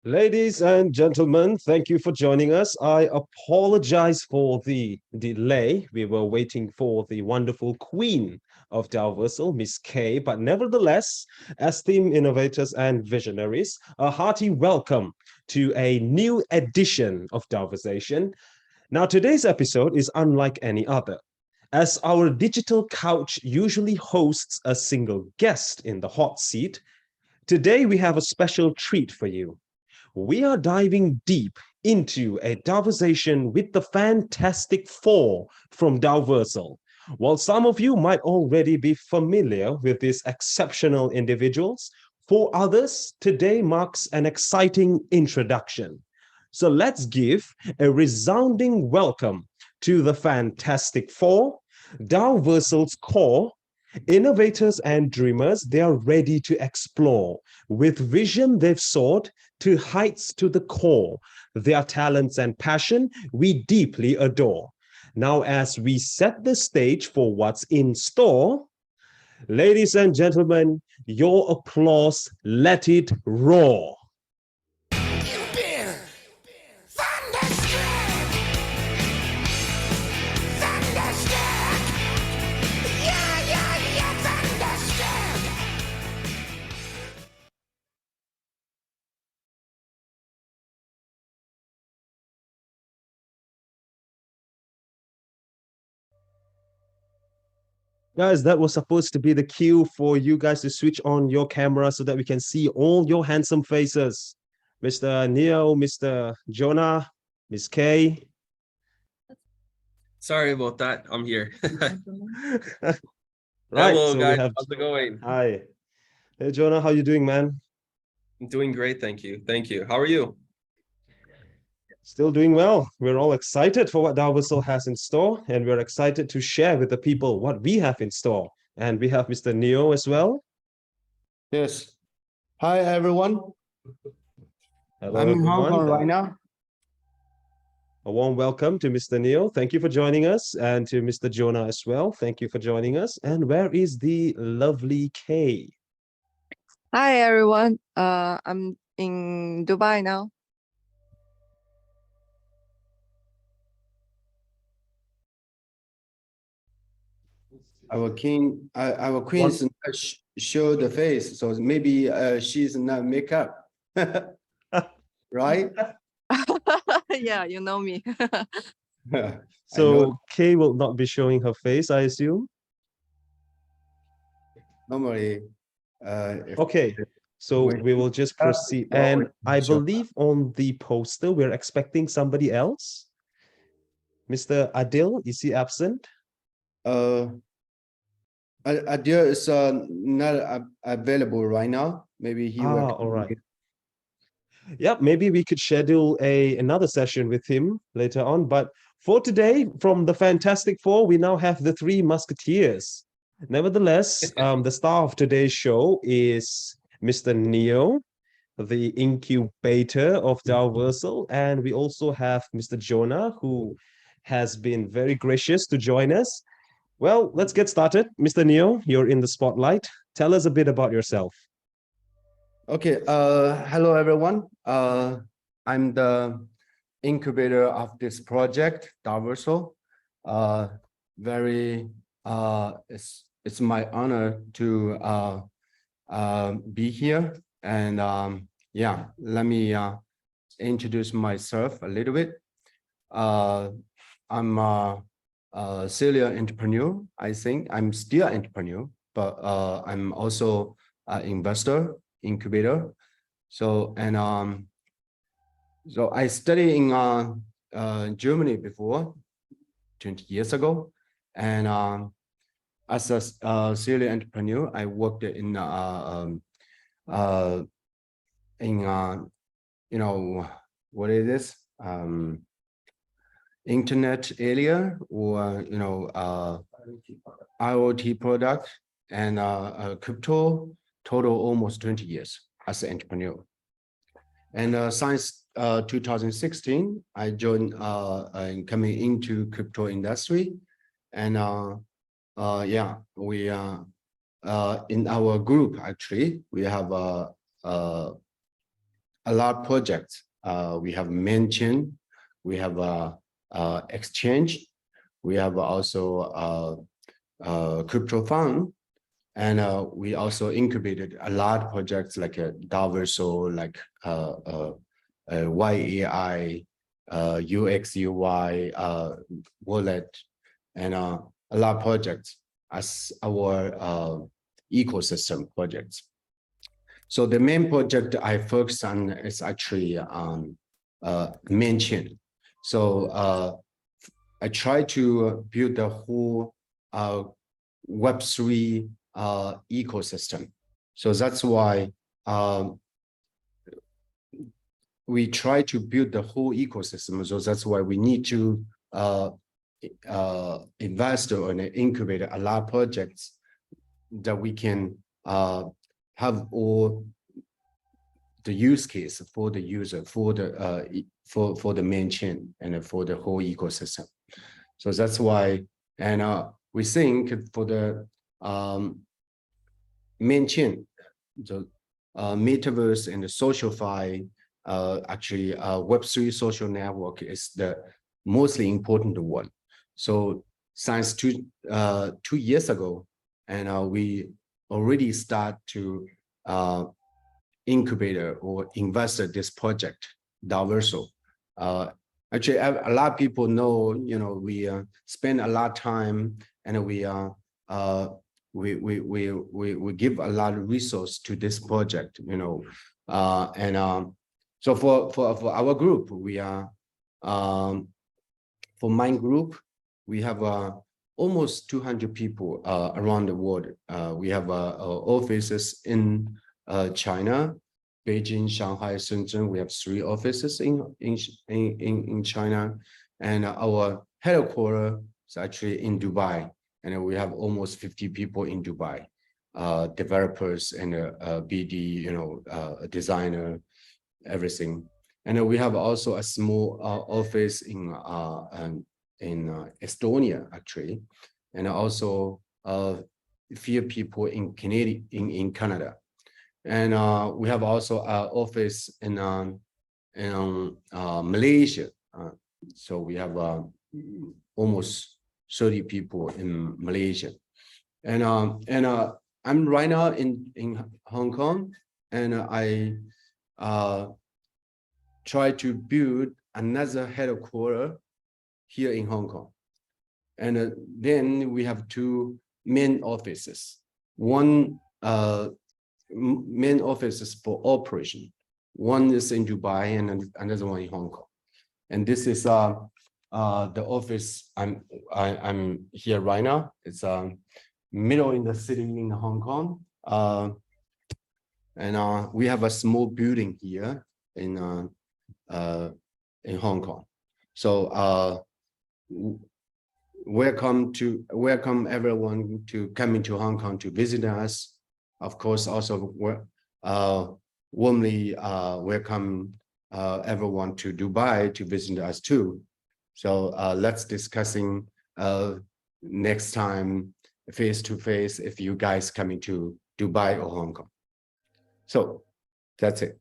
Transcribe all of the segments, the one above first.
Ladies and gentlemen, thank you for joining us. I apologize for the delay. We were waiting for the wonderful queen of Daoversal, Miss K, but nevertheless, as team innovators and visionaries, a hearty welcome to a new edition of Daoversation. Now, today's episode is unlike any other, as our digital couch usually hosts a single guest in the hot seat. Today, we have a special treat for you. We are diving deep into a Daoversation with the Fantastic Four from Daoversal. While some of you might already be familiar with these exceptional individuals, for others, today marks an exciting introduction. So let's give a resounding welcome to the Fantastic Four, Daoversal's core, innovators and dreamers. They are ready to explore. With vision they've soared to heights to the core. Their talents and passion we deeply adore. Now, as we set the stage for what's in store, ladies and gentlemen, your applause, let it roar. Guys, that was supposed to be the cue for you guys to switch on your camera so that we can see all your handsome faces. Mr. Neo, Mr. Jonah, Miss K. Sorry about that. I'm here. Right, Hello, so we guys. have. How's it going? Hi. Hey, Jonah, how you doing, man? I'm doing great. Thank you. Thank you. How are you? Still doing well. We're all excited for what Daoversal has in store, and we're excited to share with the people what we have in store. And we have Mr. Neo as well. Yes. Hi, everyone. Hello, I'm in Hong everyone. Kong right now. A warm welcome to Mr. Neo. Thank you for joining us, and to Mr. Jonah as well. Thank you for joining us. And where is the lovely Kay? Hi everyone. I'm in Dubai now. Our queen is not show the face, so maybe she's not makeup, right? Yeah, you know me. So Kay will not be showing her face, I assume. Normally, okay. So we will just proceed. And I believe on the poster, we're expecting somebody else. Mr. Adil, is he absent? Adil is not available right now. Maybe he will. All right. Yeah, maybe we could schedule another session with him later on. But for today, from the Fantastic Four, we now have the Three Musketeers. Nevertheless, the star of today's show is Mr. Neo, the incubator of Daoversal, and we also have Mr. Jonah, who has been very gracious to join us. Well, let's get started. Mr. Neo, you're in the spotlight. Tell us a bit about yourself. Okay. Hello, everyone. I'm the incubator of this project, Daoversal. It's my honor to be here. And yeah, let me introduce myself a little bit. I'm a serial entrepreneur. I think I'm still an entrepreneur, but I'm also an investor, incubator. So I studied in Germany before, 20 years ago, and as a serial entrepreneur, I worked in you know, what is this? Internet area, or IoT product, and crypto. Total almost 20 years as an entrepreneur. And since 2016, I joined coming into crypto industry. And yeah, we in our group, actually, we have a lot of projects. We have main chain, we have exchange, we have also crypto fund, and we also incubated a lot of projects like Daoversal, like YAI, UX UI wallet, and a lot of projects as our ecosystem projects. So the main project I focus on is actually main chain. So I try to build the whole Web3 ecosystem. So that's why we try to build the whole ecosystem. So that's why we need to invest or incubate a lot of projects that we can have all the use case for the user, for the main chain and for the whole ecosystem. So that's why, and we think for the main chain, the metaverse and the SocialFi, actually Web3 social network is the mostly important one. So since 2 years ago, and we already start to Incubator or invest in this project, Daoversal. Actually, a lot of people know, we spend a lot of time, and we give a lot of resource to this project, so for our group, we are for my group, we have almost 200 people around the world. We have offices in China, Beijing, Shanghai, Shenzhen. We have 3 offices in China, and our headquarters is actually in Dubai, and we have almost 50 people in Dubai, developers and BD, a designer, everything. And we have also a small office in Estonia, actually, and also a few people in Canada. And we have also an office in Malaysia. So we have almost 30 people in Malaysia. And I'm right now in Hong Kong, and I try to build another headquarters here in Hong Kong. And then we have 2 main offices. One main office is for operation. One is in Dubai and another one in Hong Kong. And this is the office I'm here right now. It's middle in the city in Hong Kong. And we have a small building here in Hong Kong. So welcome everyone to come into Hong Kong to visit us. Of course, also warmly welcome everyone to Dubai to visit us too. So let's discussing next time face to face if you guys coming to Dubai or Hong Kong. So that's it.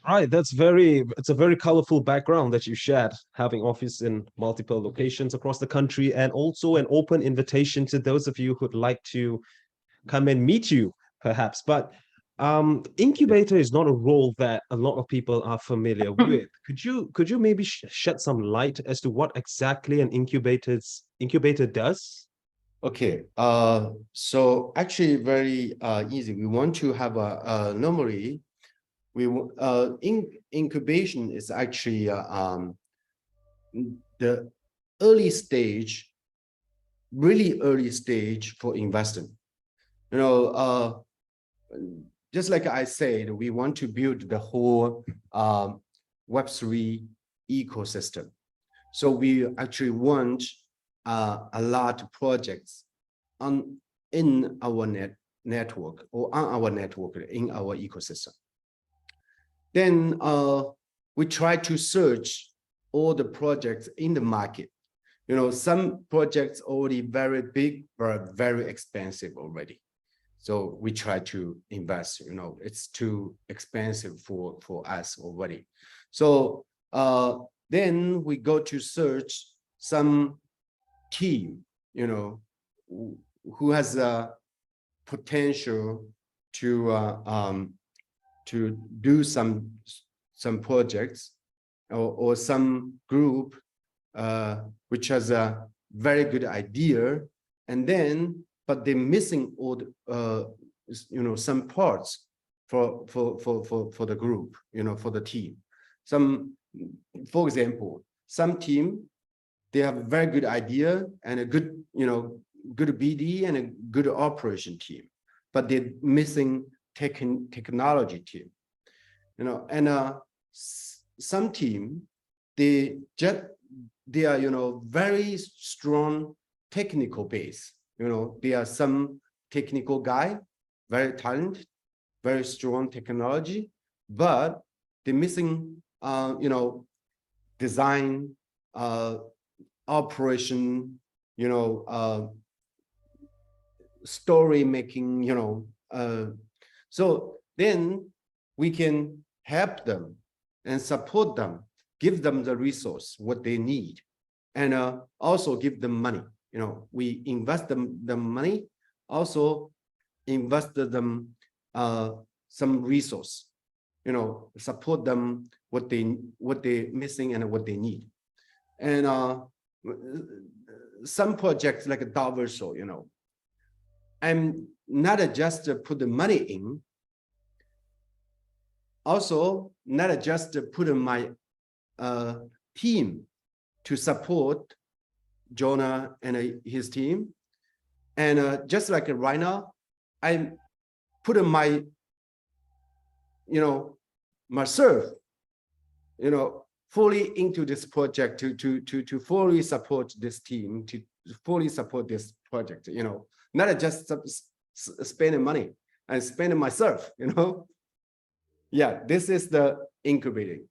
Right, it's a very colorful background that you shared, having office in multiple locations across the country, and also an open invitation to those of you who'd like to come and meet you, perhaps. But incubator is not a role that a lot of people are familiar with. Could you maybe shed some light as to what exactly an incubator does? Okay, so actually very easy. We want to have normally incubation is actually the early stage, really early stage for investing. Just like I said, we want to build the whole Web3 ecosystem. So we actually want a lot of projects in our network or on our network in our ecosystem. Then we try to search all the projects in the market. Some projects already very big, but very expensive already. So we try to invest, it's too expensive for us already. So then we go to search some team, who has a potential to do some projects or some group which has a very good idea, and then but they're missing all the, some parts for the group, for the team. For example, some team, they have a very good idea and a good, good BD and a good operation team, but they're missing technology team, and some team, they are, very strong technical base. They are some technical guy, very talented, very strong technology, but they're missing, design, operation, story making, so then we can help them and support them, give them the resource, what they need, and also give them money. We invest them the money, also invest them some resource, support them what they're missing and what they need. And some projects like a Daoversal, I'm not just to put the money in, also not just to put in my team to support Jonah and his team. And just like right now, I put in my, myself, fully into this project to fully support this team, to fully support this project, not just spending money and spending myself, Yeah, this is the incubating.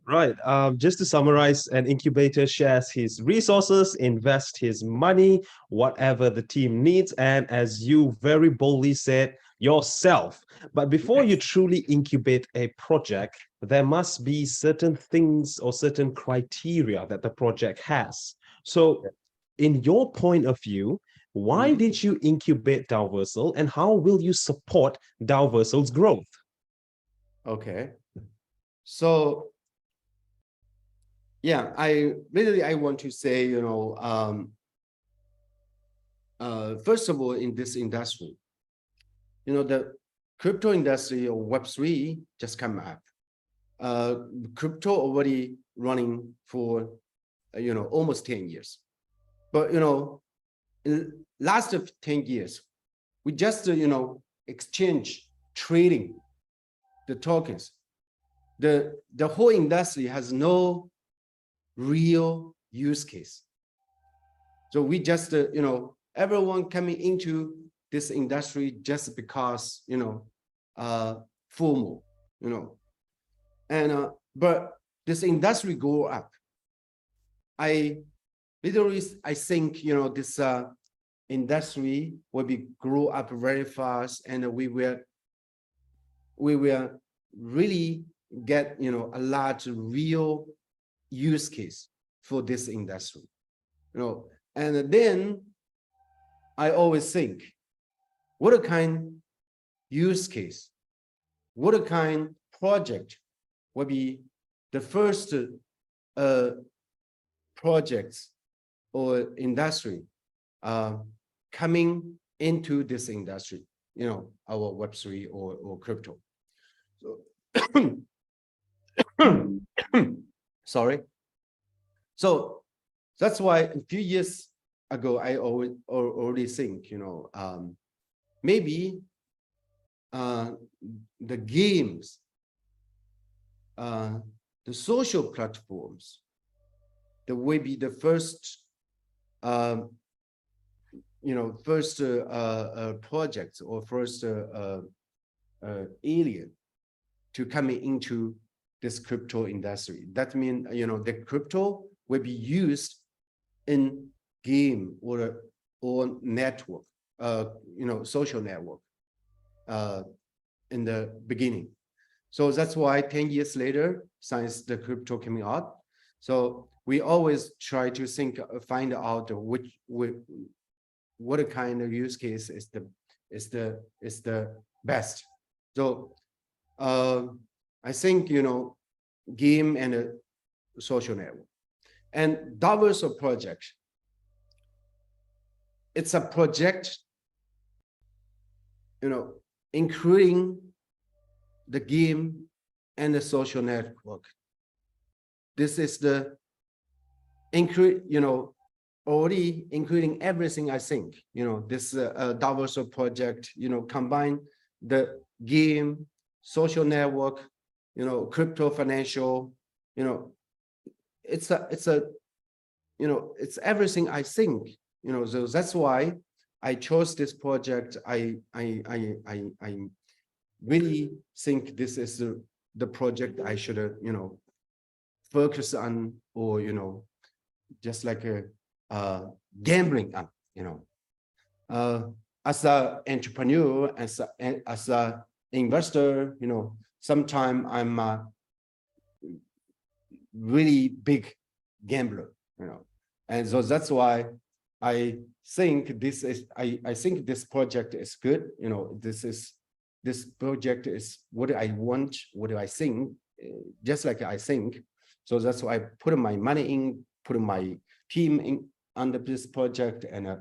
Right. Just to summarize, an incubator shares his resources, invest his money, whatever the team needs, and as you very boldly said, yourself. But before you truly incubate a project, there must be certain things or certain criteria that the project has. So, in your point of view, why did you incubate Daoversal, and how will you support Daoversal's growth? Okay. So yeah, I want to say, first of all, in this industry, the crypto industry or Web3 just come up. Crypto already running for, almost 10 years. But, in last of 10 years, we just, exchange trading the tokens. The whole industry has no real use case. So we just, everyone coming into this industry just because, formal, and but this industry go up. I think, this industry will be grow up very fast, and we will really get, a large real use case for this industry, and then I always think, what a kind use case, what a kind project will be the first projects or industry coming into this industry, our Web3 or crypto. So sorry. So that's why a few years ago, I already think, maybe the games, the social platforms, that will be the first, projects or first alien to come into this crypto industry. That means, the crypto will be used in game or network, social network in the beginning. So that's why 10 years later, since the crypto coming out, so we always try to find out what kind of use case is the best. So I think game and a social network and Daoversal project. It's a project, including the game and the social network. This is the already including everything. I think this Daoversal project combine the game, social network, crypto financial, it's everything. I think so that's why I chose this project. I really think this is the project I should focus on, or just like a gambling on. As an entrepreneur, as a investor, sometimes I'm a really big gambler, and so that's why I think this is I think this project is good. This project is what I want, what I think, just like I think. So that's why I put my money in, put my team in under this project, and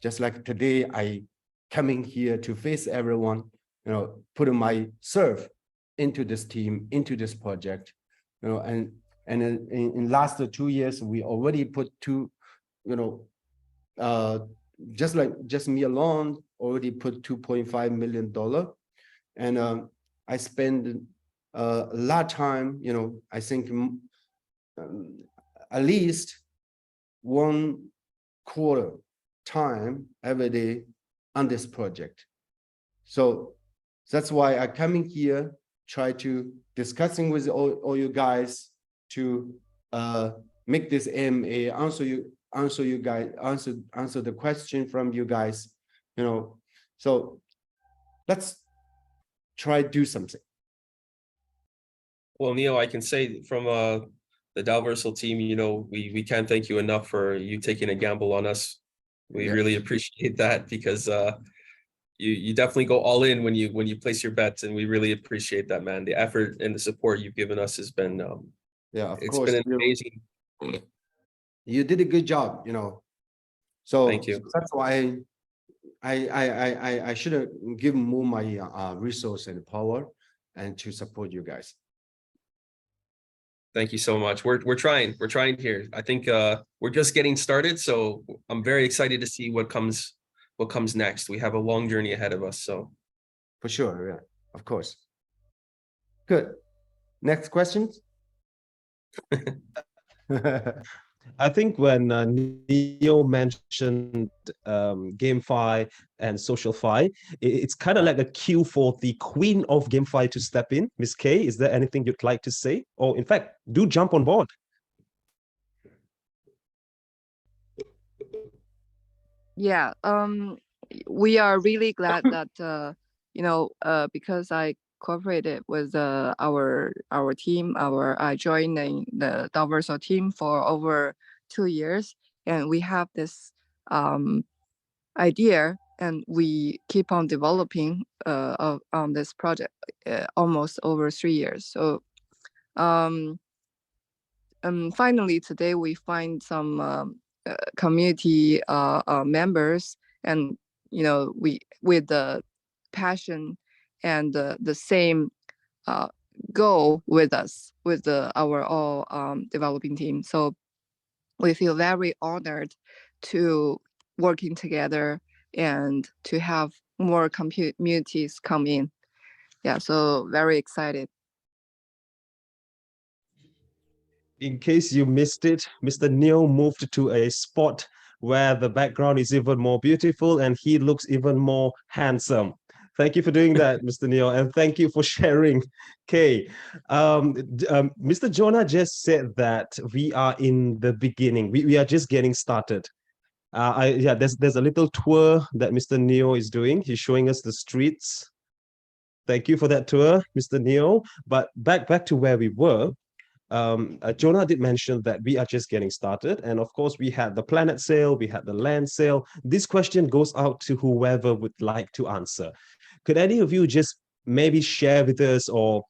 just like today I coming here to face everyone, put myself into this team, into this project, and in last 2 years we already put just me alone already put $2.5 million, and I spend a lot of time, I think at least 1/4 time every day on this project. So that's why I coming here, try to discussing with all you guys to make this AMA, answer the question from you guys, so let's try do something. Well, Neil, I can say from the Daoversal team, we can't thank you enough for you taking a gamble on us. We really appreciate that, because you definitely go all in when you place your bets, and we really appreciate that, man. The effort and the support you've given us has been it's been amazing. You did a good job, so Thank you. that's why I should have given more my resource and power and to support you guys. Thank you so much. We're trying here. I think we're just getting started, so I'm very excited to see what comes next. We have a long journey ahead of us, so For sure, yeah, of course. Good. Next questions. I think when Neo mentioned GameFi and SocialFi, it's kind of like a cue for the queen of GameFi to step in. Miss K, is there anything you'd like to say? Or in fact, do jump on board. Yeah, we are really glad that because I cooperated with our team. I joined the Daoversal team for over 2 years, and we have this idea, and we keep on developing on this project almost over 3 years. So finally today we find some community members, and we with the passion and the same goal with us, with our all developing team. So we feel very honored to working together and to have more communities come in. Yeah, so very excited. In case you missed it, Mr. Neo moved to a spot where the background is even more beautiful and he looks even more handsome. Thank you for doing that, Mr. Neo, and thank you for sharing, Kay. Mr. Jonah just said that we are in the beginning. We are just getting started. Yeah, there's a little tour that Mr. Neo is doing. He's showing us the streets. Thank you for that tour, Mr. Neo. But back to where we were. Jonah did mention that we are just getting started. And of course, we had the planet sale, we had the land sale. This question goes out to whoever would like to answer. Could any of you just maybe share with us or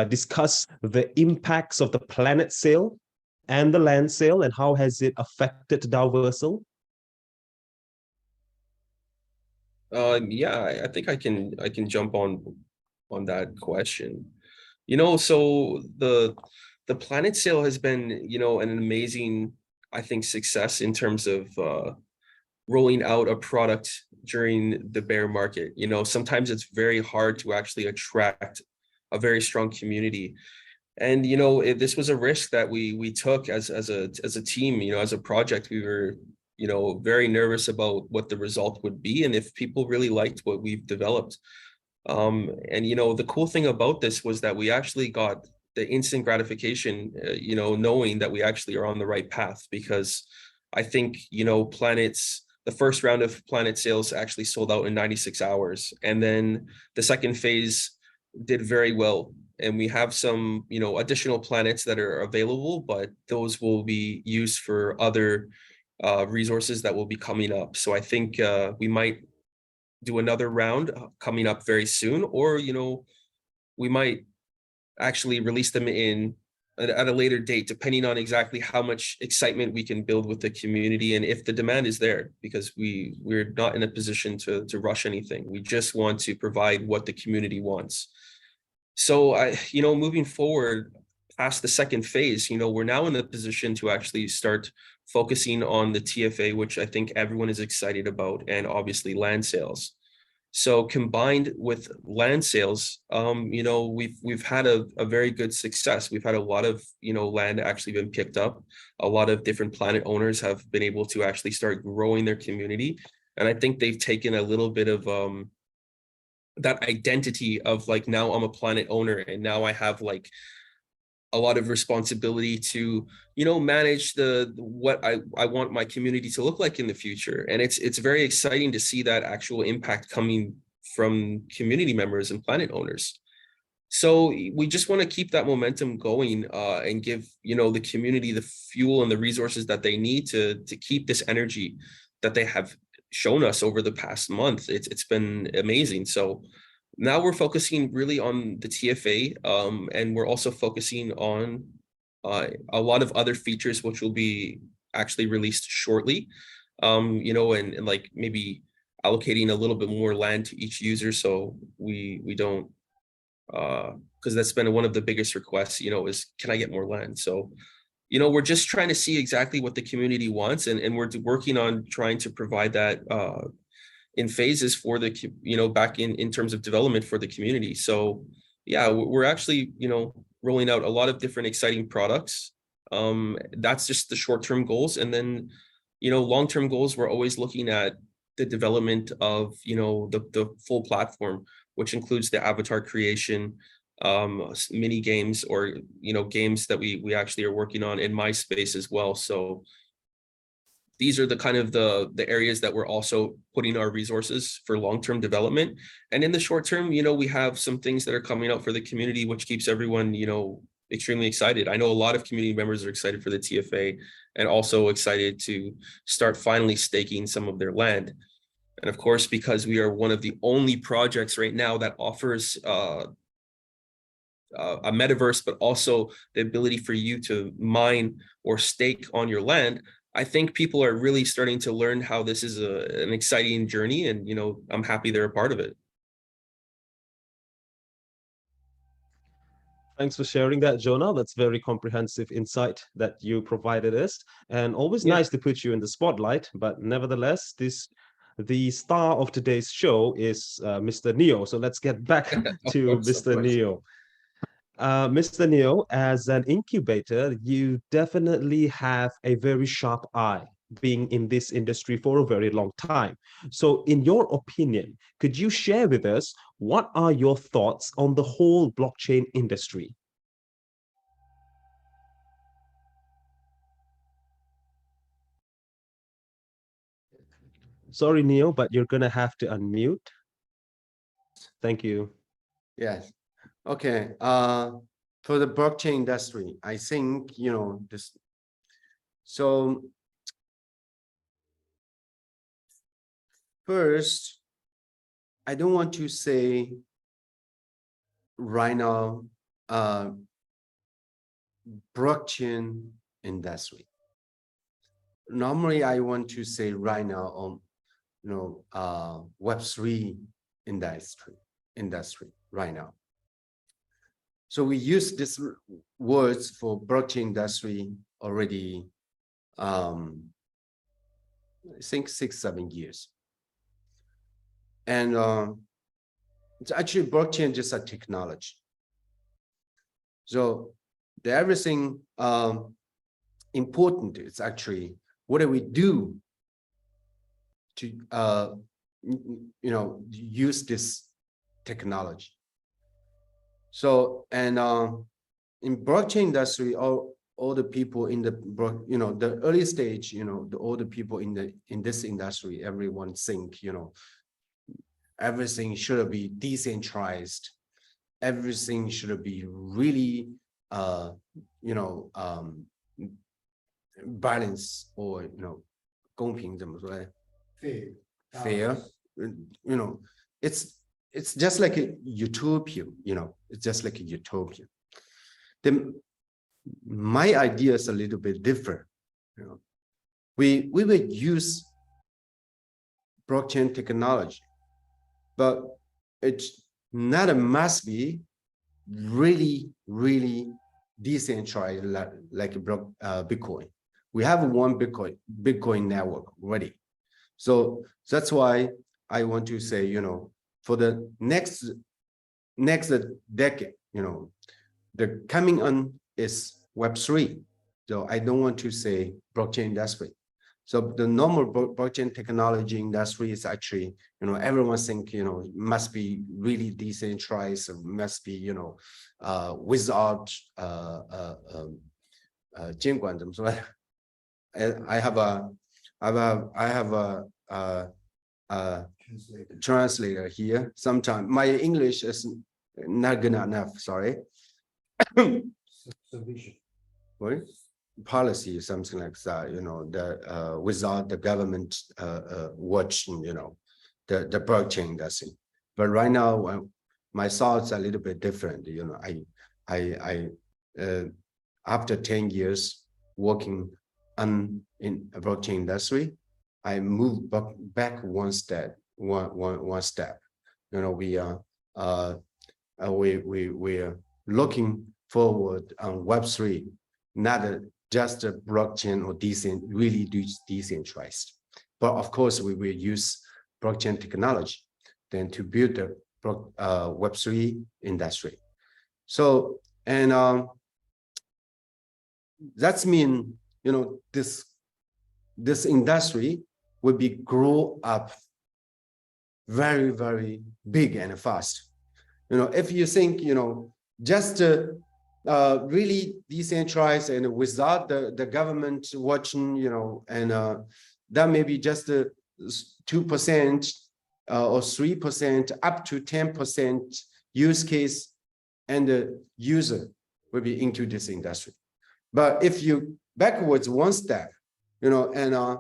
discuss the impacts of the planet sale and the land sale and how has it affected Daoversal? Yeah, I think I can jump on that question. You know, so the planet sale has been, you know, an amazing, I think, success in terms of rolling out a product during the bear market. You know, sometimes it's very hard to actually attract a very strong community. And you know, this was a risk that we took as a team, you know, as a project. We were, you know, very nervous about what the result would be and if people really liked what we've developed. And you know, the cool thing about this was that we actually got the instant gratification, you know, knowing that we actually are on the right path, because I think, you know, the first round of planet sales actually sold out in 96 hours. And then the second phase did very well. And we have some, you know, additional planets that are available, but those will be used for other resources that will be coming up. So I think we might do another round coming up very soon, or, you know, we might actually release them at a later date, depending on exactly how much excitement we can build with the community and if the demand is there, because we're not in a position to rush anything. We just want to provide what the community wants. So you know, moving forward past the second phase, you know, we're now in the position to actually start focusing on the TFA, which I think everyone is excited about, and obviously land sales. So combined with land sales, you know, we've had a very good success. We've had a lot of, you know, land actually been picked up. A lot of different planet owners have been able to actually start growing their community. And I think they've taken a little bit of that identity of like, now I'm a planet owner and now I have like a lot of responsibility to, you know, manage what I want my community to look like in the future. And it's very exciting to see that actual impact coming from community members and planet owners. So we just want to keep that momentum going and give, you know, the community the fuel and the resources that they need to keep this energy that they have shown us over the past month. It's been amazing. So now we're focusing really on the TFA, and we're also focusing on a lot of other features which will be actually released shortly, you know, and like maybe allocating a little bit more land to each user, so we don't, because that's been one of the biggest requests, you know, is can I get more land? So, you know, we're just trying to see exactly what the community wants, and we're working on trying to provide that in phases for the, you know, back in terms of development for the community. So yeah, we're actually, you know, rolling out a lot of different exciting products. That's just the short-term goals. And then, you know, long-term goals, we're always looking at the development of, you know, the full platform, which includes the avatar creation, mini games, or, you know, games that we actually are working on in MySpace as well. So these are the kind of the areas that we're also putting our resources for long-term development. And in the short term, you know, we have some things that are coming out for the community, which keeps everyone, you know, extremely excited. I know a lot of community members are excited for the TFA and also excited to start finally staking some of their land. And of course, because we are one of the only projects right now that offers a metaverse, but also the ability for you to mine or stake on your land, I think people are really starting to learn how this is an exciting journey, and, you know, I'm happy they're a part of it. Thanks for sharing that, Jonah. That's very comprehensive insight that you provided us, and always Yeah. nice to put you in the spotlight. But nevertheless, the star of today's show is Mr. Neo. So let's get back to Of Mr. course. Neo. Mr. Neo, as an incubator, you definitely have a very sharp eye, being in this industry for a very long time. So, in your opinion, could you share with us what are your thoughts on the whole blockchain industry? Sorry, Neil, but you're gonna have to unmute. Thank you. Yes. Okay. For the blockchain industry, I think, this. So first, I don't want to say right now, blockchain industry. Normally, I want to say right now on, Web3 industry right now. So we use these words for blockchain industry already, I think 6-7 years. And it's actually blockchain just a technology. So the everything important is actually what do we do to use this technology. So and in blockchain industry, all the people in the the early stage, all the people in this industry, everyone think everything should be decentralized. Everything should be really balance or 公平怎么说呢 fair it's just like a utopia, it's just like a utopia. Then my idea is a little bit different. We will use blockchain technology, but it's not a must be really decentralized like Bitcoin. We have one Bitcoin network already. So that's why I want to say, for the next decade, the coming on is Web3. So I don't want to say blockchain industry. So the normal blockchain technology industry is actually, everyone think, must be really decentralized, must be, without 监管怎么说 I have a translator here. Sometimes my English is not good enough. Sorry. What? Policy, something like that. The without the government watching, the blockchain industry. But right now, my thoughts are a little bit different. I after 10 years working in a blockchain industry, I moved back one step. We are looking forward on Web3, not just a blockchain or really decentralized. But of course, we will use blockchain technology then to build the Web3 industry. So and that's mean this industry will be grow up very big and fast. If you think just really decentralized and without the government watching, and that may be just 2% or 3% up to 10% use case, and the user will be into this industry. But if you backwards one step, and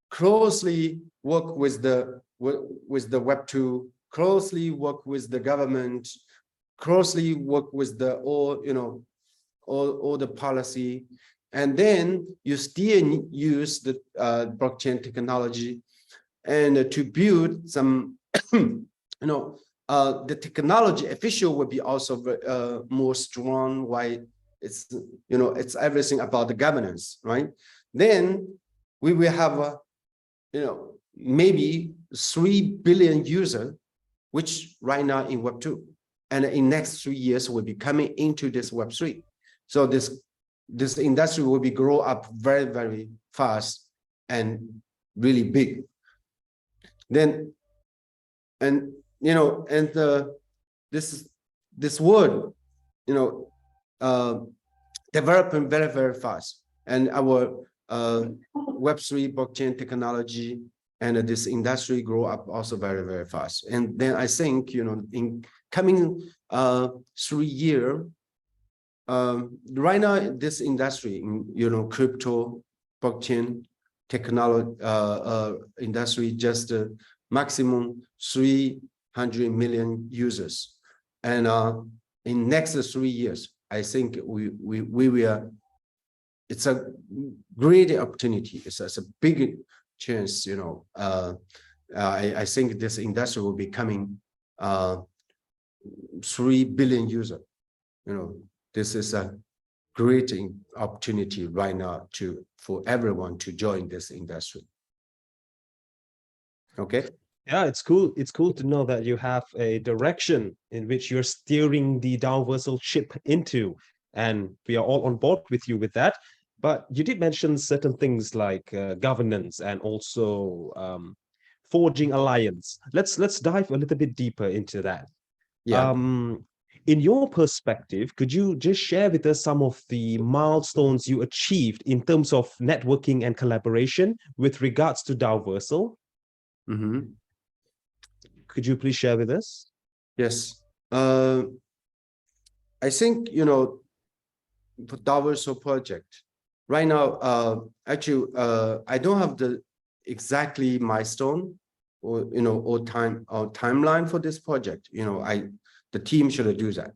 closely work with the Web2, closely work with the government, closely work with all the policy, and then you still use the blockchain technology and to build some the technology official will be also more strong. Why? It's it's everything about the governance, right? Then we will have maybe 3 billion users, which right now in Web2, and in next 3 years will be coming into this Web3. So this industry will be grow up very fast and really big. Then this world developing very fast, and our Web3 blockchain technology, and this industry grow up also very, very fast. And then I think, in coming 3 years, right now, this industry, crypto, blockchain, technology industry, just maximum 300 million users. And in next 3 years, I think we will, it's a great opportunity. It's a big chance, I think this industry will be coming 3 billion user. This is a great opportunity right now for everyone to join this industry. Okay. Yeah, it's cool. It's cool to know that you have a direction in which you're steering the Daoversal ship into, and we are all on board with you with that. But you did mention certain things like governance and also forging alliance. Let's dive a little bit deeper into that. Yeah. In your perspective, could you just share with us some of the milestones you achieved in terms of networking and collaboration with regards to Daoversal? Mm-hmm. Could you please share with us? Yes. I think, for Daoversal project, right now, actually, I don't have the exactly milestone or, or timeline for this project. The team should do that.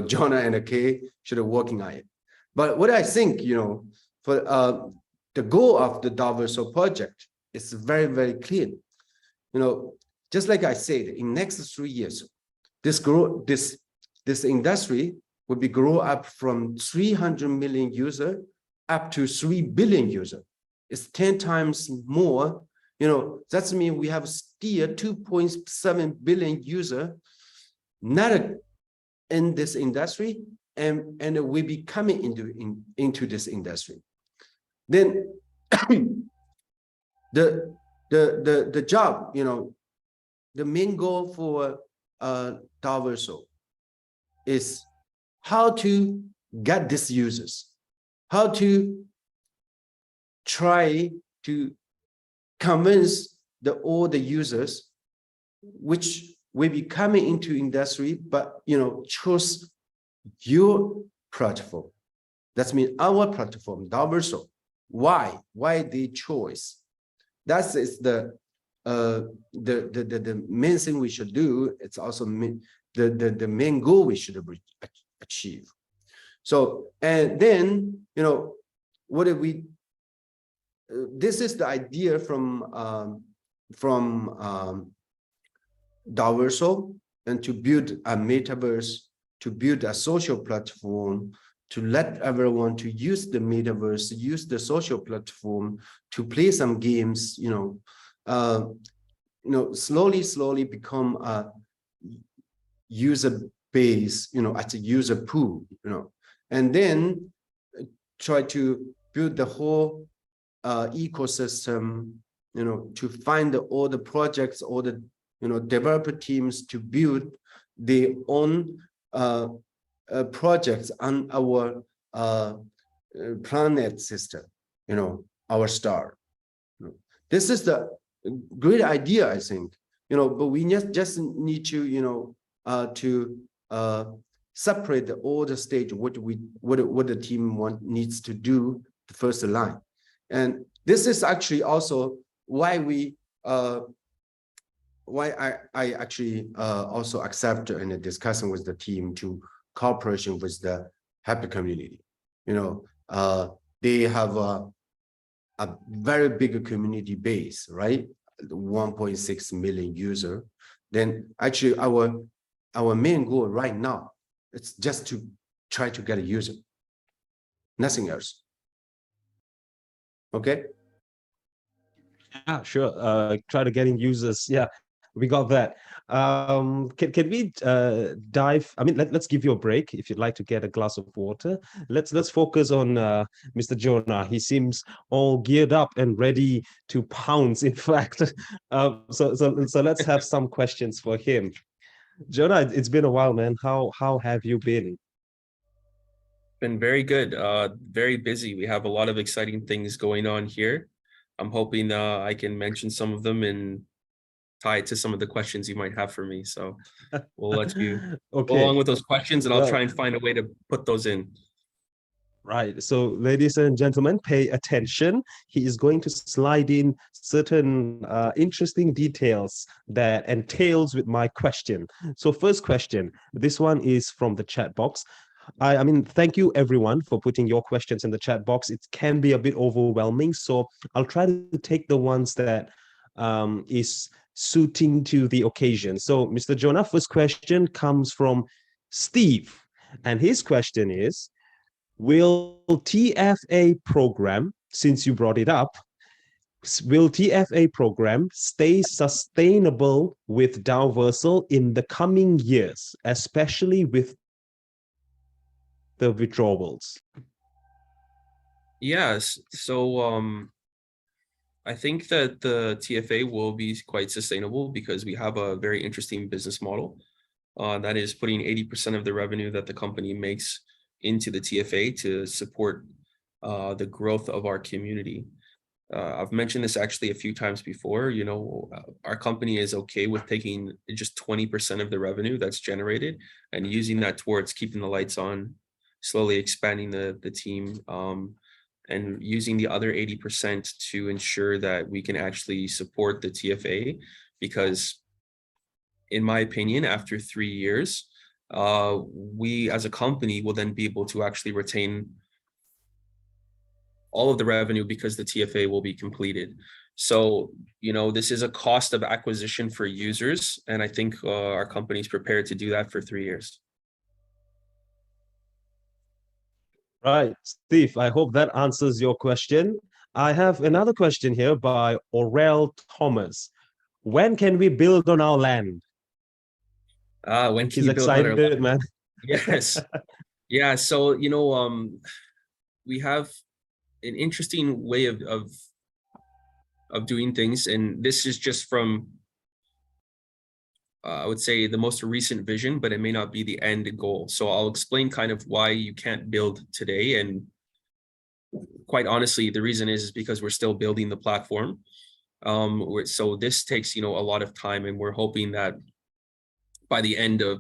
Jonah and Kay should have working on it. But what I think, for the goal of the Daoversal project is very, very clear. Just like I said, in next 3 years, this industry will be grow up from 300 million user up to 3 billion user. It's 10 times more. That means we have still 2.7 billion user not in this industry, and we be coming into this industry. Then the job, the main goal for Daoversal is how to get these users, how to try to convince all the users which will be coming into industry, but choose your platform. That means our platform, Daoversal. Why they choose? That is the main thing we should do. It's also the main goal we should achieve. So, and then, what did we, this is the idea from Daoversal, and to build a metaverse, to build a social platform, to let everyone to use the metaverse, use the social platform to play some games, slowly become a user base, at a user pool, and then try to build the whole ecosystem, to find all the projects, all the developer teams to build their own projects on our planet system, our star. This is the great idea, I think, but we just need to, separate all the stage, what the team needs to do the first line. And this is actually also why I actually also accept and discussing with the team to cooperation with the happy community. They have a very big community base, right? 1.6 million user. Then actually our main goal right now, it's just to try to get a user, nothing else. Okay. Yeah, sure. Try to getting users. Yeah, we got that. Can we dive? I mean, let's give you a break if you'd like to get a glass of water. Let's focus on Mr. Jonah. He seems all geared up and ready to pounce. In fact, so let's have some questions for him. Jonah, it's been a while, man. How have you been? Been very good, very busy. We have a lot of exciting things going on here. I'm hoping I can mention some of them and tie it to some of the questions you might have for me. So we'll let you go Okay. along with those questions and I'll Well, try and find a way to put those in. right. So, ladies and gentlemen, pay attention. He is going to slide in certain interesting details that entails with my question. So, first question. This one is from the chat box. I mean, thank you everyone for putting your questions in the chat box. It can be a bit overwhelming, so I'll try to take the ones that is suiting to the occasion. So, Mr. Jonah, first question comes from Steve, and his question is, will TFA program, since you brought it up, will TFA program stay sustainable with Daoversal in the coming years, especially with the withdrawals? Yes. So I think that the TFA will be quite sustainable because we have a very interesting business model that is putting 80% of the revenue that the company makes into the TFA to support the growth of our community. I've mentioned this actually a few times before. You know, our company is okay with taking just 20% of the revenue that's generated and using that towards keeping the lights on, slowly expanding the team, and using the other 80% to ensure that we can actually support the TFA. Because in my opinion, after 3 years, we as a company will then be able to actually retain all of the revenue because the TFA will be completed. So, you know, this is a cost of acquisition for users, and I think our company is prepared to do that for 3 years. Right, Steve, I hope that answers your question. I have another question here by Aurel Thomas. When can we build on our land? When can He's you build on our excited, man. Yes. Yeah, so you know, we have an interesting way of doing things, and this is just from I would say the most recent vision, but it may not be the end goal. So I'll explain kind of why you can't build today. And quite honestly, the reason is because we're still building the platform. So this takes, you know, a lot of time, and we're hoping that by the end of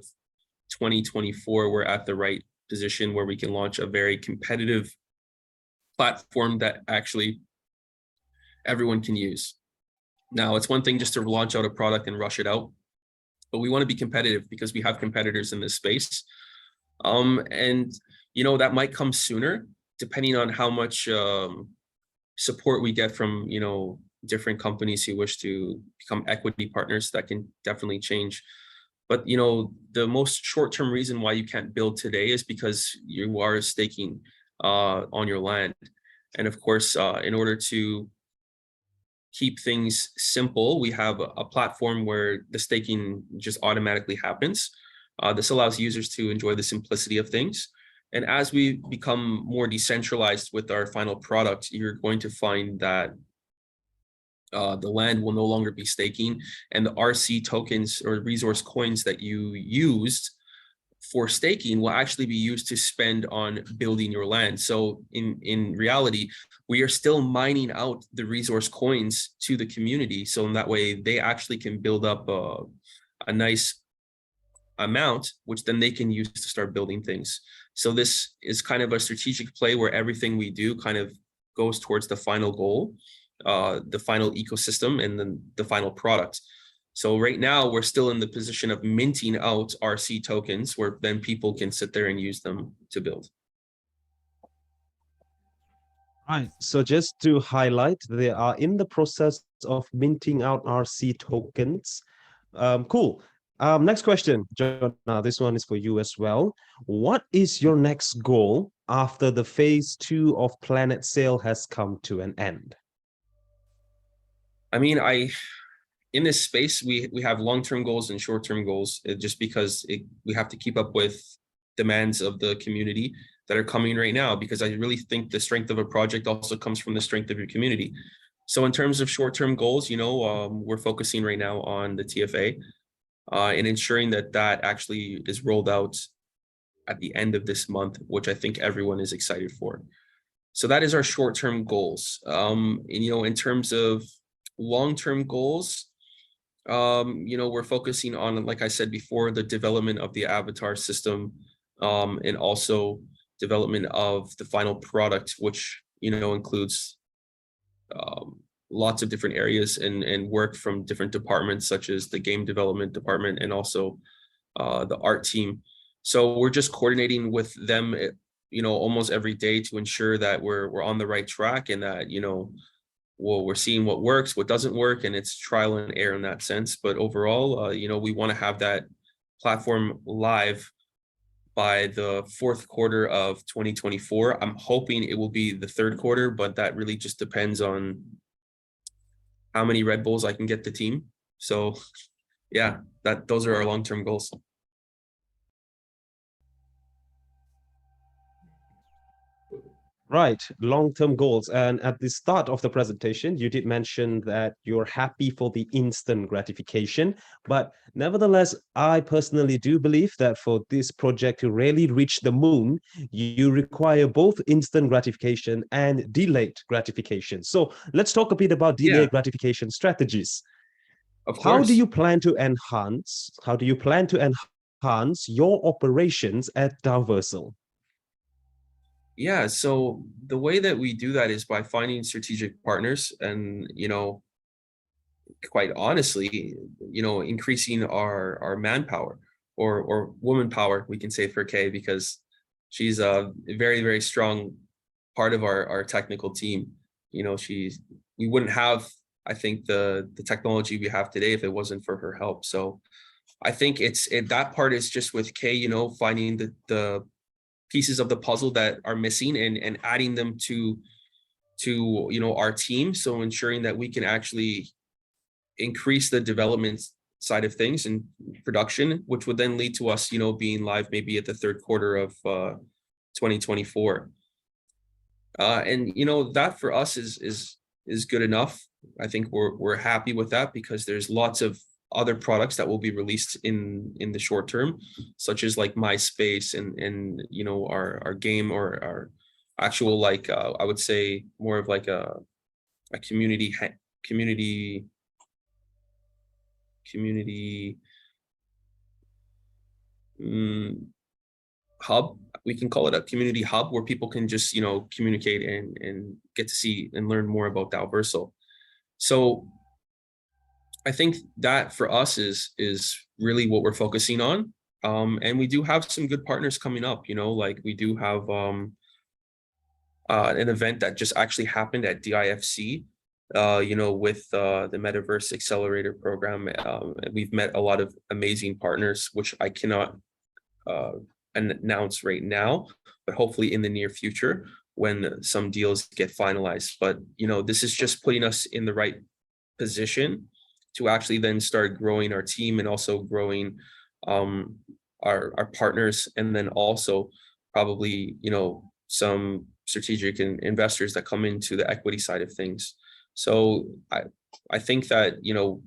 2024, we're at the right position where we can launch a very competitive platform that actually everyone can use. Now, it's one thing just to launch out a product and rush it out, but we want to be competitive because we have competitors in this space. And, you know, that might come sooner, depending on how much support we get from, you know, different companies who wish to become equity partners. That can definitely change. But, you know, the most short-term reason why you can't build today is because you are staking on your land. And of course, in order to keep things simple, we have a platform where the staking just automatically happens. This allows users to enjoy the simplicity of things. And as we become more decentralized with our final product, you're going to find that the land will no longer be staking, and the RC tokens or resource coins that you used for staking will actually be used to spend on building your land. So in reality, we are still mining out the resource coins to the community. So in that way, they actually can build up a nice amount, which then they can use to start building things. So this is kind of a strategic play where everything we do kind of goes towards the final goal, the final ecosystem, and then the final product. So right now we're still in the position of minting out RC tokens where then people can sit there and use them to build. Right. So just to highlight, they are in the process of minting out RC tokens. Cool. Next question, Jonah. This one is for you as well. What is your next goal after the phase 2 of Planet Sale has come to an end? I mean, in this space, we have long-term goals and short-term goals, just because we have to keep up with demands of the community that are coming right now, because I really think the strength of a project also comes from the strength of your community. So in terms of short-term goals, you know, we're focusing right now on the TFA and ensuring that that actually is rolled out at the end of this month, which I think everyone is excited for. So that is our short-term goals. And, in terms of long-term goals, we're focusing on, like I said before, the development of the avatar system, and also development of the final product, which, includes lots of different areas and work from different departments, such as the game development department and also the art team. So we're just coordinating with them, almost every day to ensure that we're on the right track, and that, we're seeing what works, what doesn't work, and it's trial and error in that sense. But overall, we want to have that platform live by the fourth quarter of 2024. I'm hoping it will be the third quarter, but that really just depends on how many Red Bulls I can get the team. So yeah, those are our long-term goals. Right, long-term goals. And at the start of the presentation, you did mention that you're happy for the instant gratification. But nevertheless, I personally do believe that for this project to really reach the moon, you require both instant gratification and delayed gratification. So let's talk a bit about delayed gratification strategies. Of course. How do you plan to enhance your operations at Daoversal? Yeah, so the way that we do that is by finding strategic partners and, quite honestly, increasing our manpower or woman power, we can say, for Kay, because she's a very, very strong part of our technical team. We wouldn't have, I think, the technology we have today if it wasn't for her help. So I think that part is just with Kay, finding the pieces of the puzzle that are missing and adding them to our team. So ensuring that we can actually increase the development side of things and production, which would then lead to us, being live maybe at the third quarter of 2024. And that for us is good enough. I think we're happy with that, because there's lots of other products that will be released in the short term, such as like MySpace and our game, or our actual, I would say more of like a community hub. We can call it a community hub where people can just communicate and get to see and learn more about Daoversal. So I think that for us is really what we're focusing on. And we do have some good partners coming up, like we do have an event that just actually happened at DIFC, with the Metaverse Accelerator program. We've met a lot of amazing partners, which I cannot announce right now, but hopefully in the near future when some deals get finalized. But, this is just putting us in the right position to actually then start growing our team and also growing our partners, and then also probably some strategic investors that come into the equity side of things. So I think that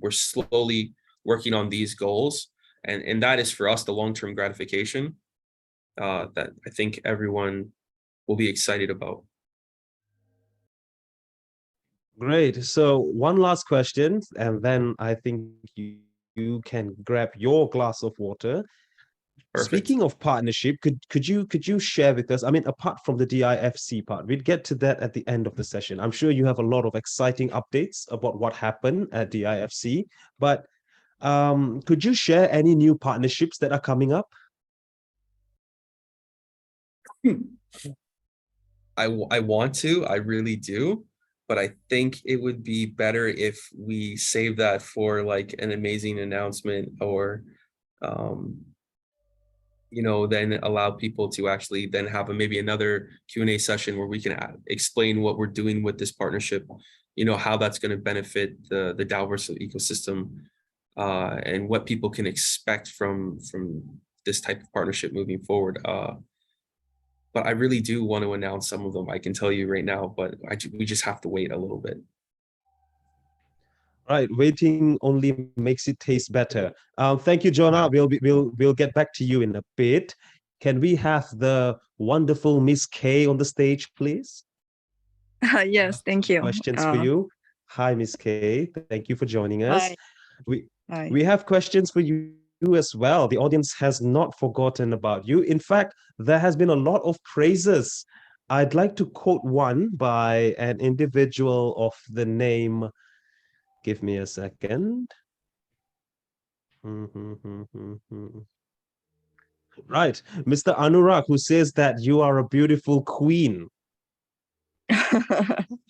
we're slowly working on these goals, and that is for us the long-term gratification that I think everyone will be excited about. Great. So one last question, and then I think you can grab your glass of water. Perfect. Speaking of partnership, could you share with us? I mean, apart from the DIFC part, we'd get to that at the end of the session. I'm sure you have a lot of exciting updates about what happened at DIFC, but could you share any new partnerships that are coming up? I want to, I really do, but I think it would be better if we save that for like an amazing announcement, or then allow people to actually then have maybe another Q&A session where we can explain what we're doing with this partnership, how that's going to benefit the Daoversal ecosystem, and what people can expect from this type of partnership moving forward. But I really do want to announce some of them, I can tell you right now, but we just have to wait a little bit. Right, waiting only makes it taste better. Thank you, Jonah. We'll get back to you in a bit. Can we have the wonderful Miss K on the stage, please? Yes, thank you. Questions for you. Hi, Miss K. Thank you for joining us. Hi. We Hi. we have questions for you as well. The audience has not forgotten about you. In fact, there has been a lot of praises. I'd like to quote one by an individual of the name. Give me a second. Right, Mr. Anurag, who says that you are a beautiful queen.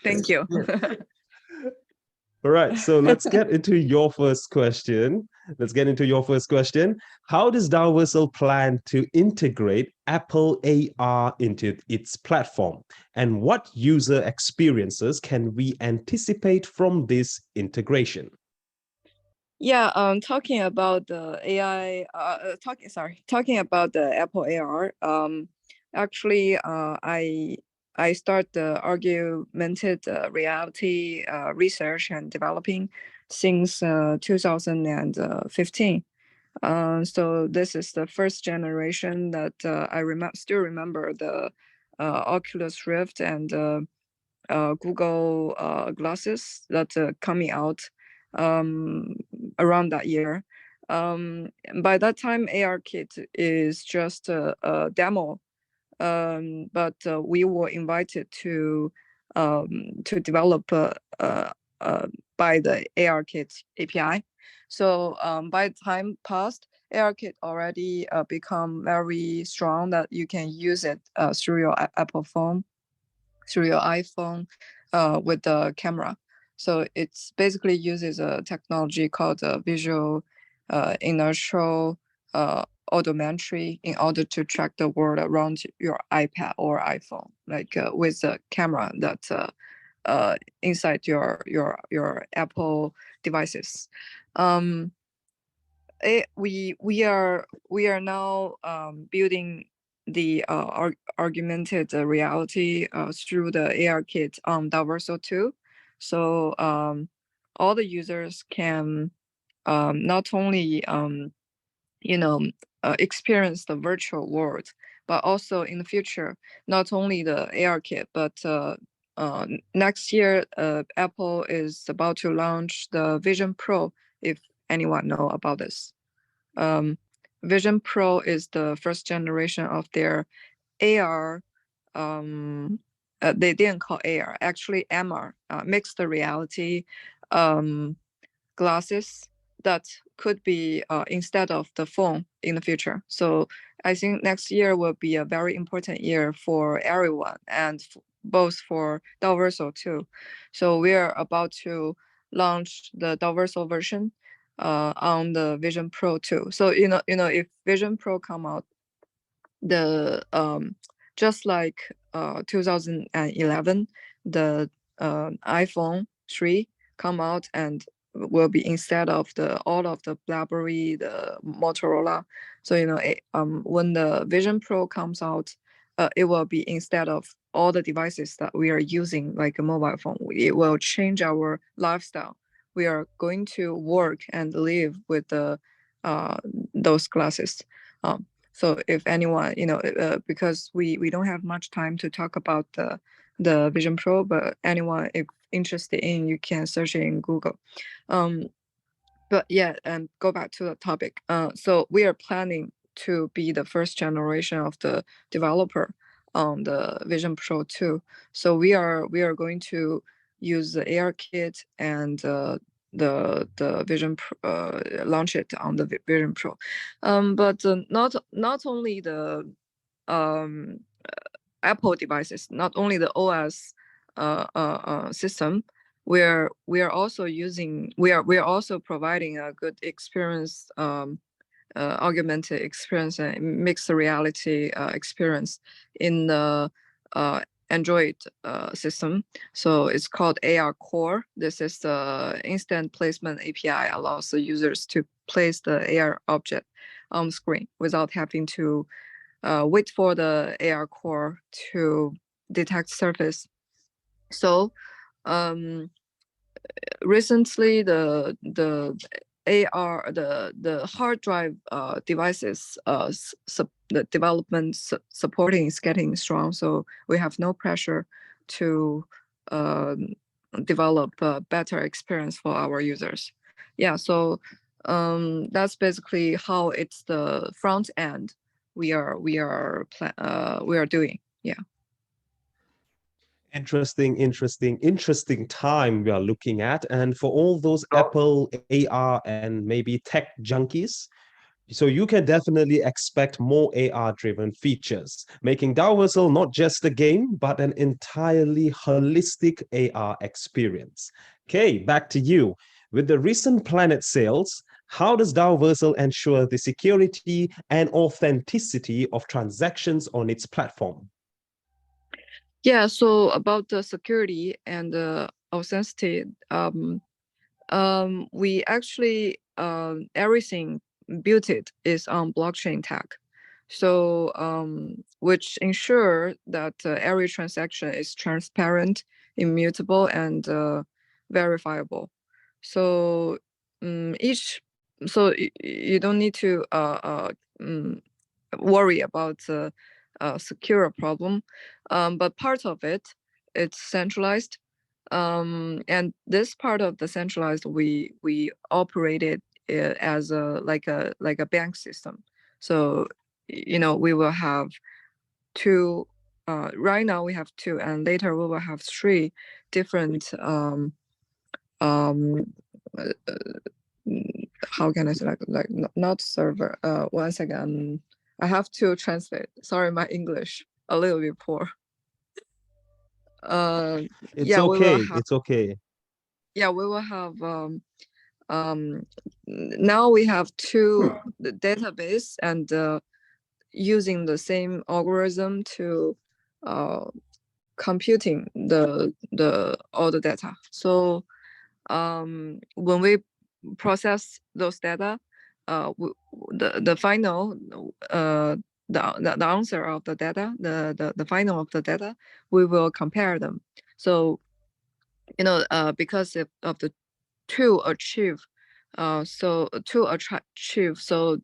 Thank you. All right, so let's get into your first question. How does Daoversal plan to integrate Apple AR into its platform? And what user experiences can we anticipate from this integration? Yeah, talking about the AI, talking about the Apple AR, actually, I start the augmented reality research and developing since 2015. So this is the first generation that I still remember the Oculus Rift and Google glasses that coming out around that year. By that time, ARKit is just a demo, but we were invited to develop by the ARKit API. So by the time passed, ARKit already become very strong that you can use it through your Apple phone, through your iPhone with the camera. So it's basically uses a technology called visual inertial odometry in order to track the world around your iPad or iPhone, like with a camera that inside your Apple devices. We are now building the augmented reality through the ARKit on Daoversal 2. So all the users can not only experience the virtual world, but also in the future, not only the ARKit, but next year Apple is about to launch the Vision Pro, if anyone know about this. Vision Pro is the first generation of their AR. They didn't call AR, actually MR, mixed reality glasses that could be instead of the phone in the future. So I think next year will be a very important year for everyone, and both for Daoversal too. So we are about to launch the Daoversal version on the Vision Pro too. So if Vision Pro come out, the just like 2011, the iPhone 3 come out and will be instead of all of the BlackBerry, the Motorola. So when the Vision Pro comes out, it will be instead of all the devices that we are using, like a mobile phone. It will change our lifestyle. We are going to work and live with those glasses. So if anyone, because we don't have much time to talk about the Vision Pro, but anyone if interested in, you can search it in Google. But yeah, and go back to the topic. So we are planning to be the first generation of the developer on the Vision Pro 2. So we are going to use the ARKit and the Vision Pro, launch it on the Vision Pro. But not only the Apple devices, not only the OS system. We are also providing a good experience, augmented experience and mixed reality experience in the Android system. So it's called AR Core. This is the instant placement API, allows the users to place the AR object on screen without having to wait for the AR Core to detect surface. So recently the AR, the hard drive devices the development supporting is getting strong, so we have no pressure to develop a better experience for our users. Yeah, so that's basically how it's the front end we are doing. Yeah. Interesting time we are looking at. And for all those Apple AR and maybe tech junkies, so you can definitely expect more AR-driven features, making Daoversal not just a game, but an entirely holistic AR experience. Okay, back to you. With the recent Planet sales, how does Daoversal ensure the security and authenticity of transactions on its platform? Yeah, so about the security and the authenticity, we actually everything built it is on blockchain tech, so which ensure that every transaction is transparent, immutable, and verifiable. So each, so you don't need to worry about secure problem, but part of it, it's centralized, and this part of the centralized, we operated it as a like a bank system. So we will have two. Right now we have two, and later we will have three different um how can I say, like not server. One second, I have to translate. Sorry, my English a little bit poor. It's Yeah, we will okay. have. It's okay. Yeah, we will have. Now we have two the database, and using the same algorithm to computing the all the data. So when we process those data, the final the answer of the data, the final of the data, we will compare them. So because of the to achieve, so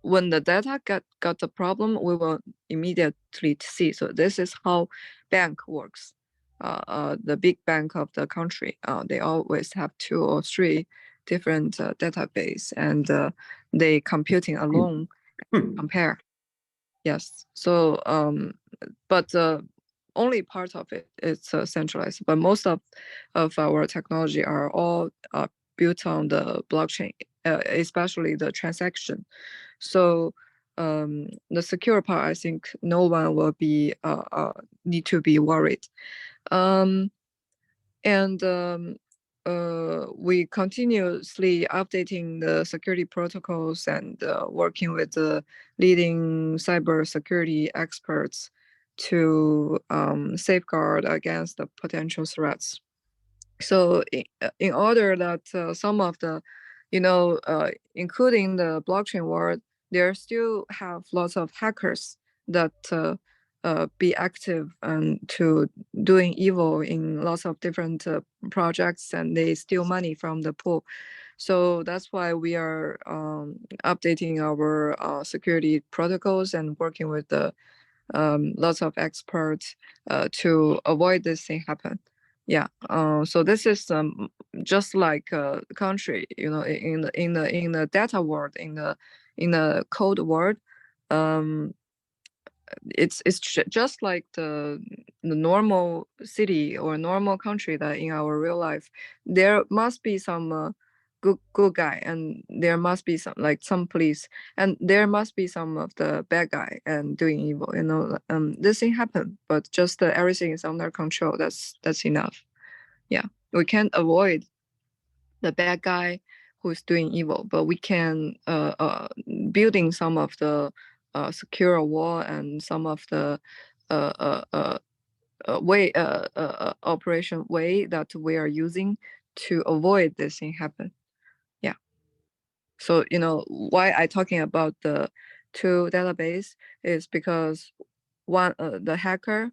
when the data got the problem, we will immediately see. So this is how bank works. The big bank of the country, they always have two or three different database, and they computing alone compare. Yes. So but only part of it is centralized, but most of our technology are all built on the blockchain, especially the transaction. So the secure part, I think no one will be need to be worried. And we continuously updating the security protocols, and working with the leading cyber security experts to safeguard against the potential threats. So in order that some of the, including the blockchain world, there still have lots of hackers that be active and to doing evil in lots of different projects, and they steal money from the pool. So that's why we are updating our security protocols and working with the lots of experts to avoid this thing happen. Yeah. So this is just like a country, in the data world, in the code world. It's just like the normal city or normal country that in our real life, there must be some good guy, and there must be some police, and there must be some of the bad guy and doing evil. This thing happen, but just everything is under control. That's enough. Yeah, we can't avoid the bad guy who's doing evil, but we can building some of the secure wall and some of the way operation way that we are using to avoid this thing happen. Yeah. So why I talking about the two database is because one the hacker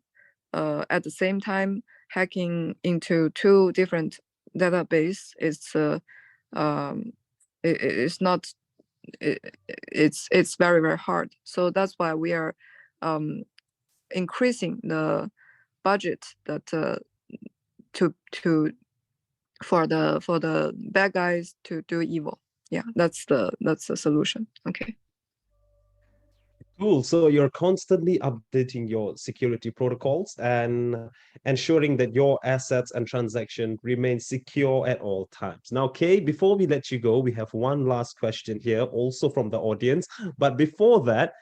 at the same time hacking into two different database is it's not it's very, very hard. So that's why we are increasing the budget that for the bad guys to do evil. Yeah, that's the solution. Okay. Cool. So you're constantly updating your security protocols and ensuring that your assets and transaction remain secure at all times. Now, Kay, before we let you go, we have one last question here, also from the audience. But before that,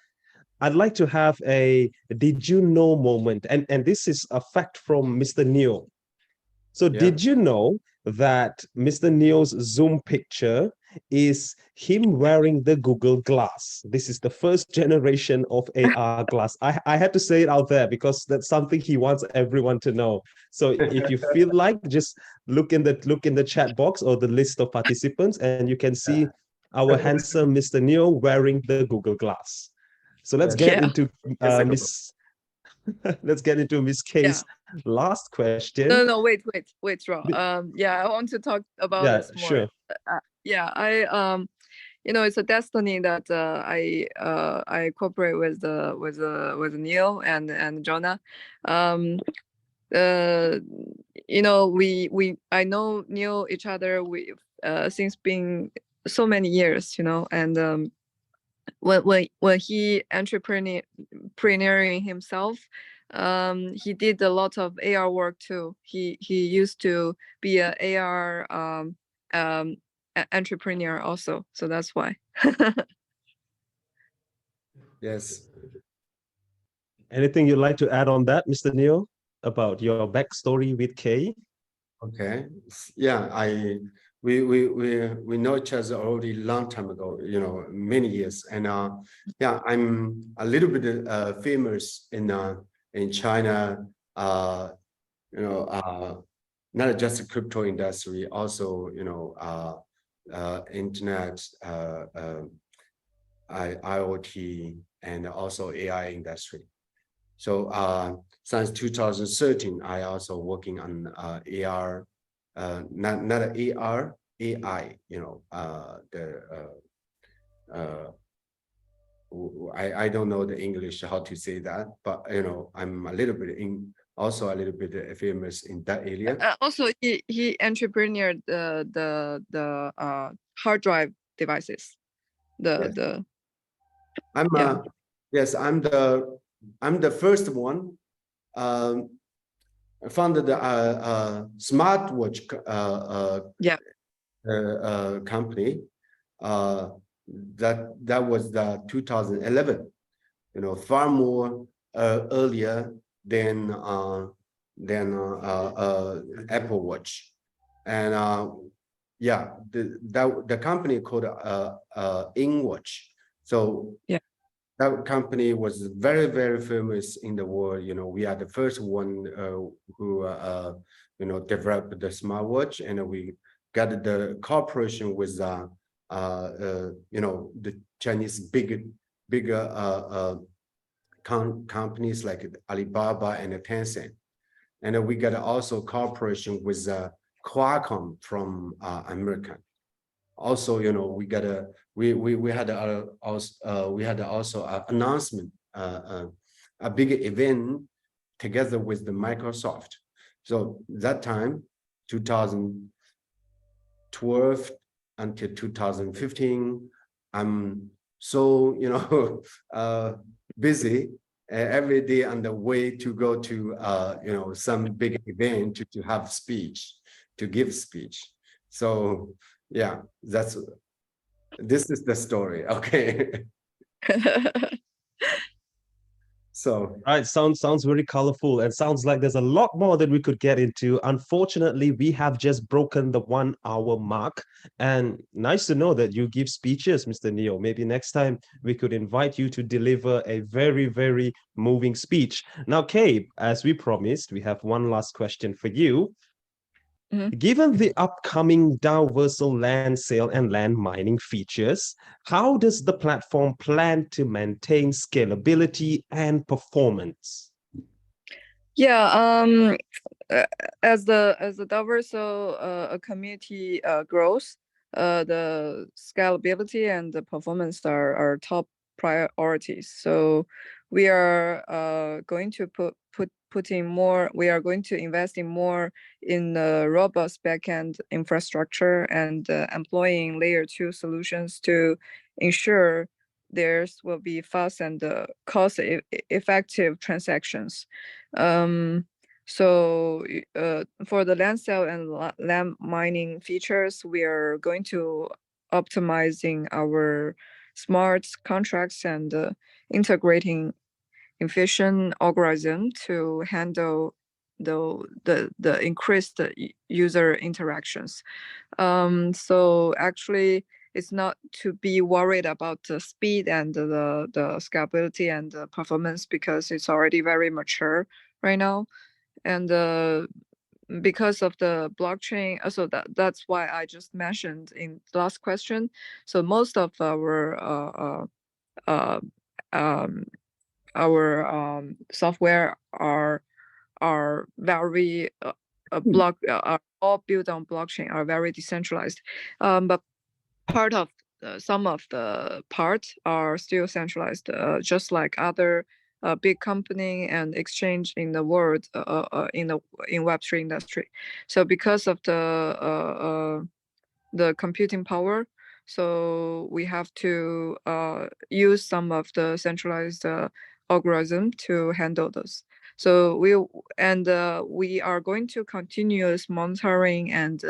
I'd like to have a did you know moment. And this is a fact from Mr. Neo. So Yeah. did you know that Mr. Neo's Zoom picture is him wearing the Google Glass? This is the first generation of AR glass. I had to say it out there because that's something he wants everyone to know. So if you feel like, just look in the chat box or the list of participants, and you can see our handsome Mr. Neo wearing the Google Glass. So let's get into Miss. Let's get into Miss K's last question. No, wait, Ron. Yeah, I want to talk about this more. Sure. Yeah, it's a destiny that I cooperate with Neil and Jonah. I know Neil each other since being so many years, and when he entrepreneuring himself, he did a lot of AR work too. He used to be an AR entrepreneur also, so that's why. Yes. Anything you'd like to add on that, Mr. Neo, about your backstory with Kay? Okay. Yeah, we know each other already long time ago, many years. And yeah, I'm a little bit famous in China, not just the crypto industry, also, internet, IoT, and also AI industry. So since 2013, I also working on AR, not AR, AI. I don't know the English how to say that, but I'm a little bit also a little bit famous in that area. Also, he entrepreneured the hard drive devices. I'm the first one founded a smartwatch company. That was the 2011. Far more earlier than Apple Watch, and the company called InWatch. So that company was very, very famous in the world. We are the first one who developed the smartwatch, and we got the cooperation with the Chinese bigger companies like Alibaba and Tencent, and we got also cooperation with Qualcomm from America. Also, we had also an announcement, a big event together with the Microsoft. So that time, 2012 until 2015, I'm so busy every day on the way to go to some big event to have speech, to give speech. So yeah, this is the story. Okay. So right, sounds very colorful, and sounds like there's a lot more that we could get into. Unfortunately, we have just broken the 1 hour mark, and nice to know that you give speeches, Mr. Neo. Maybe next time we could invite you to deliver a very, very moving speech. Now, Kay, as we promised, we have one last question for you. Given the upcoming Daoversal land sale and land mining features, how does the platform plan to maintain scalability and performance? Yeah, as the Daoversal community grows, the scalability and the performance are top priorities. So we are going to we are going to invest in more in the robust backend infrastructure and employing layer 2 solutions to ensure theirs will be fast and cost-effective transactions. So for the land sale and land mining features, we are going to optimizing our smart contracts and integrating efficient algorithm to handle the increased user interactions. So actually, it's not to be worried about the speed and the scalability and the performance because it's already very mature right now. And because of the blockchain, so that's why I just mentioned in the last question. So most of our software are very are all built on blockchain, are very decentralized. But part of some of the parts are still centralized, just like other big company and exchange in the world in Web3 industry. So because of the computing power, so we have to use some of the centralized algorithm to handle those. So we are going to continuous monitoring and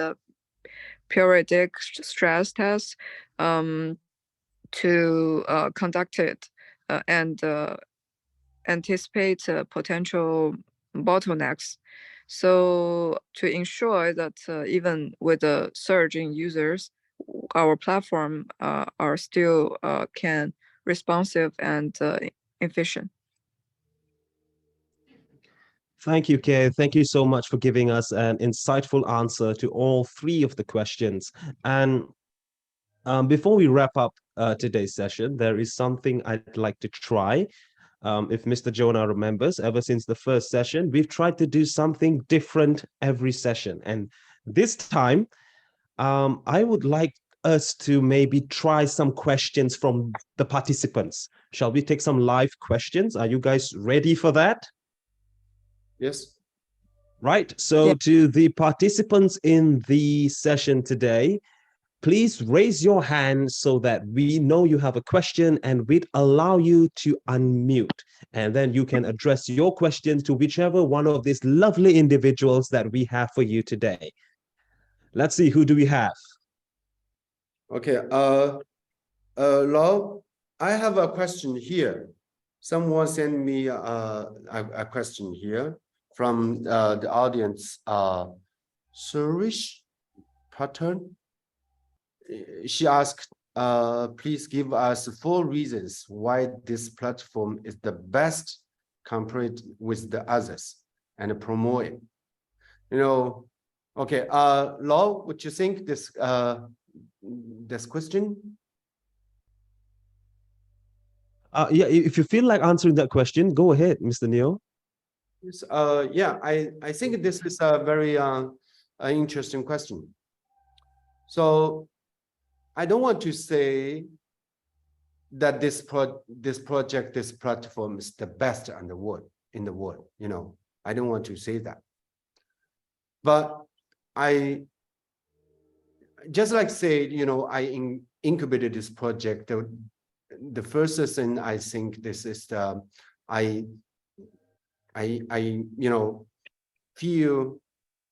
periodic stress tests to conduct it and anticipate potential bottlenecks. So to ensure that even with the surge in users, our platform are still can responsive and efficient. Thank you, Kay. Thank you so much for giving us an insightful answer to all three of the questions. And before we wrap up today's session, there is something I'd like to try. If Mr. Jonah remembers, ever since the first session, we've tried to do something different every session. And this time, I would like us to maybe try some questions from the participants. Shall we take some live questions? Are you guys ready for that? Yes. Right. So to the participants in the session today, please raise your hand so that we know you have a question and we'd allow you to unmute. And then you can address your questions to whichever one of these lovely individuals that we have for you today. Let's see, who do we have? Okay. Lau, I have a question here. Someone sent me a question here from the audience. Surish Pattern. She asked, please give us 4 reasons why this platform is the best compared with the others and promote it. You know, okay, Lau, would you think this question? Yeah, if you feel like answering that question, go ahead, Mr. Neo. Yes, yeah, I think this is a very interesting question. So I don't want to say that this project, this platform is the best in the world, you know. I don't want to say that. But I just like say, you know, I incubated this project. The first thing I think this is the I you know feel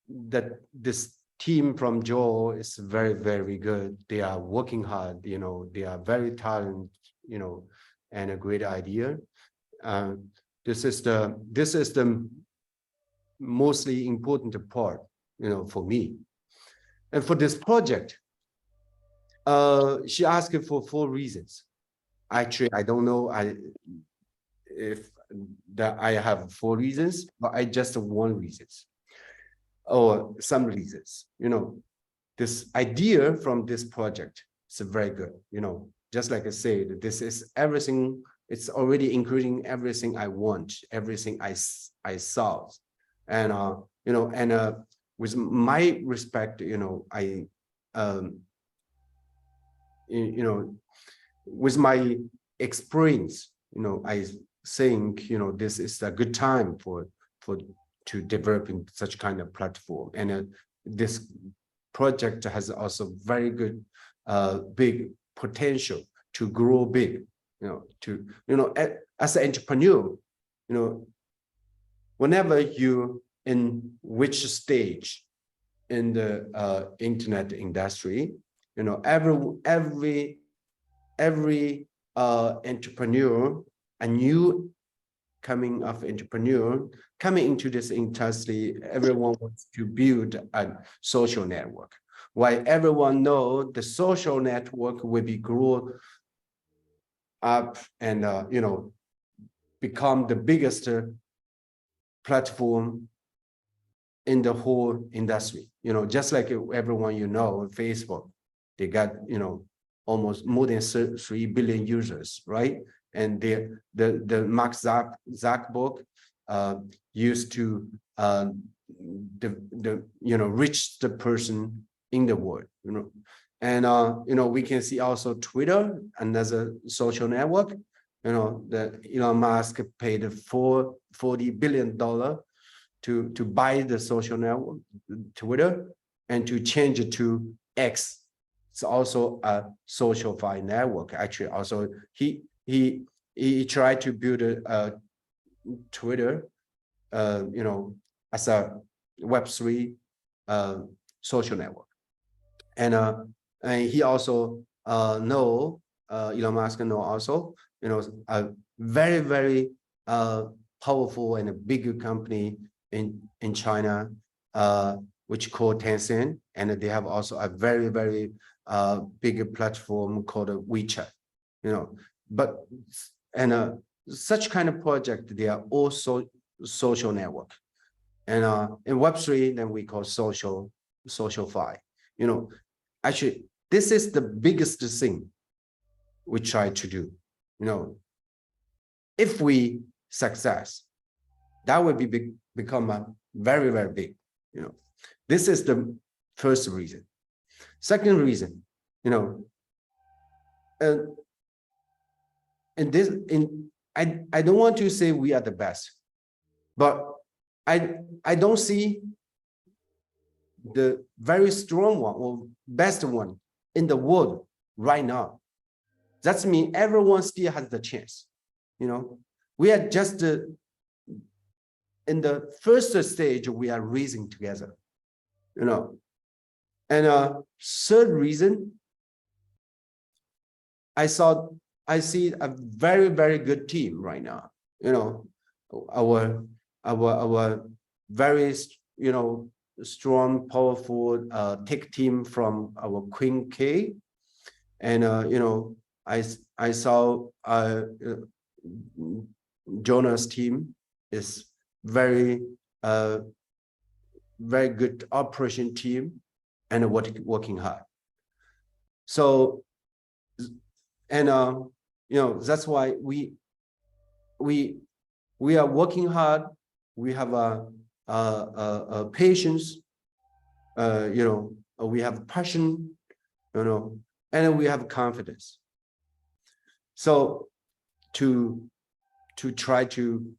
that this team from Joe is very, very good. They are working hard, you know, they are very talented, you know, and a great idea. This is the mostly important part, you know, for me. And for this project, she asked for 4 reasons. Actually, I don't know if that I have 4 reasons, but I just have 1 reasons. Or some reasons, you know, this idea from this project is very good, you know, just like I said, this is everything, it's already including everything I want, everything I saw. And, you know, and with my respect, you know, you know, with my experience, you know, I think, you know, this is a good time for to developing such kind of platform. And this project has also very good, big potential to grow big, you know, to, you know, as an entrepreneur, you know, whenever you in which stage in the internet industry, you know, every entrepreneur, a new coming of entrepreneur coming into this industry, everyone wants to build a social network. While everyone know the social network will be grow up and you know, become the biggest platform in the whole industry. You know, just like everyone, you know, Facebook, they got, you know, almost more than 3 billion users, right? And the Mark Zuckerberg used to you know, reach the person in the world, you know. And you know, we can see also Twitter, another social network, you know, that Elon Musk paid $40 billion to buy the social network, Twitter, and to change it to X. It's also a social file network. Actually, also he tried to build a Twitter, you know, as a Web3 social network, and he also know Elon Musk know also, you know, a very powerful and a bigger company in China, which called Tencent, and they have also a very big platform called WeChat, you know. But and such kind of project, they are also social network, and in Web3, then we call social fi. You know, actually, this is the biggest thing we try to do. You know, if we success, that would be become a very big. You know, this is the first reason. Second reason, you know, and this I don't want to say we are the best, but I don't see the very strong one or best one in the world right now. That means everyone still has the chance. You know, we are just in the first stage, we are raising together, you know. And third reason, I see a very good team right now. You know, our very, you know, strong, powerful tech team from our Queen K, and you know, I saw Jonahs team is very good operation team and working hard. So, and you know, that's why we are working hard. We have a patience, you know, we have passion, you know, and we have confidence. So to try to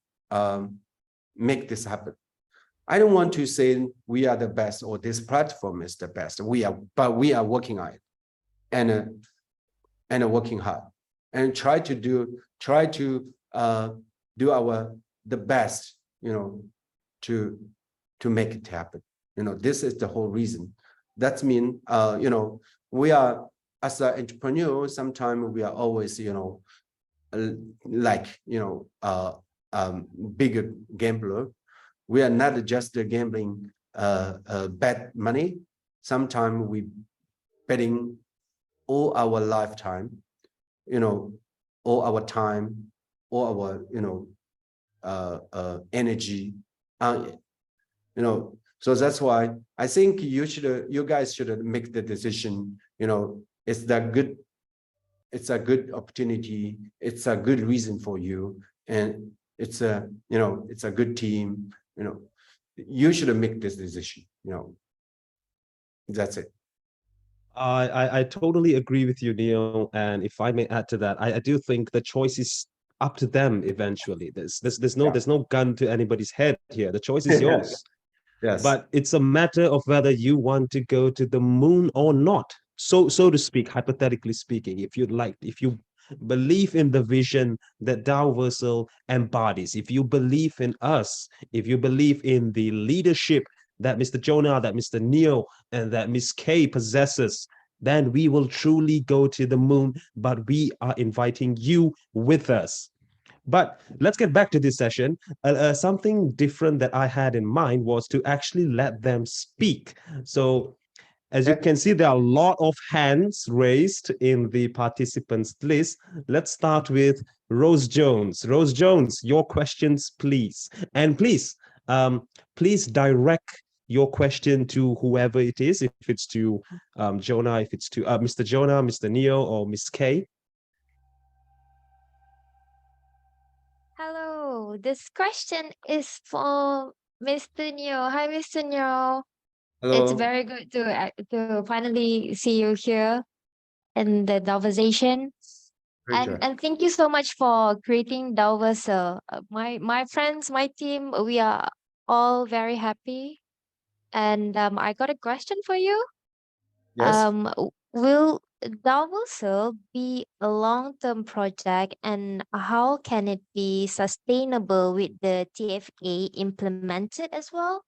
make this happen. I don't want to say we are the best or this platform is the best. But we are working on it and working hard and try to do the best, you know, to make it happen. You know, this is the whole reason. That means, you know, we are, as an entrepreneur, sometimes we are always, you know, like, you know, bigger gambler. We are not just gambling bet money. Sometimes we betting all our lifetime, you know, all our time, all our, you know, energy, you know. So that's why I think you guys should make the decision. You know, it's a good opportunity. It's a good reason for you, and it's a, you know, it's a good team. You know, you should make this decision. You know, that's it. I totally agree with you, Neil. And if I may add to that, I do think the choice is up to them eventually. There's no gun to anybody's head here. The choice is yours. Yes. But it's a matter of whether you want to go to the moon or not. So to speak, hypothetically speaking, if you'd like, if you believe in the vision that Daoversal embodies, if you believe in us, if you believe in the leadership that Mr. Jonah, that Mr. Neil, and that Miss K possesses, then we will truly go to the moon, but we are inviting you with us. But let's get back to this session. Something different that I had in mind was to actually let them speak. So as you can see, there are a lot of hands raised in the participants list. Let's start with Rose Jones. Rose Jones, your questions, please. And please direct your question to whoever it is, if it's to Jonah, if it's to Mr. Jonah, Mr. Neo, or Miss K. Hello, this question is for Mr. Neo. Hi, Mr. Neo. It's Hello. very good to finally see you here in the Daoversation. Pleasure. And thank you so much for creating Daoversal. My friends, my team, we are all very happy. And I got a question for you. Yes. Will Daoversal be a long-term project, and how can it be sustainable with the TFA implemented as well?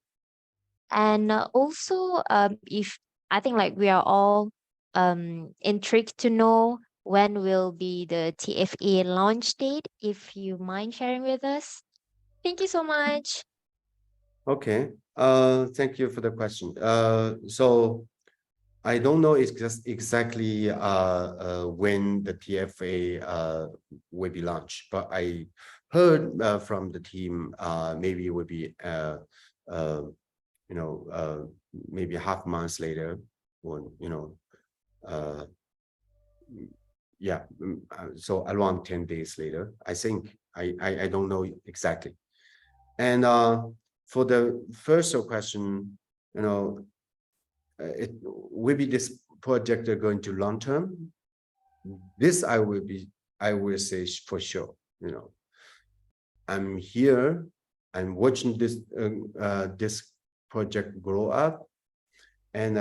And also, if I think like we are all intrigued to know when will be the TFA launch date, if you mind sharing with us. Thank you so much. Okay. Thank you for the question. So I don't know exactly when the TFA will be launched, but I heard from the team maybe it would be maybe half months later, or so around 10 days later. I think I don't know exactly. And for the first question, it will be this project going to long term. This I will say for sure. I'm here. I'm watching this project grow up, and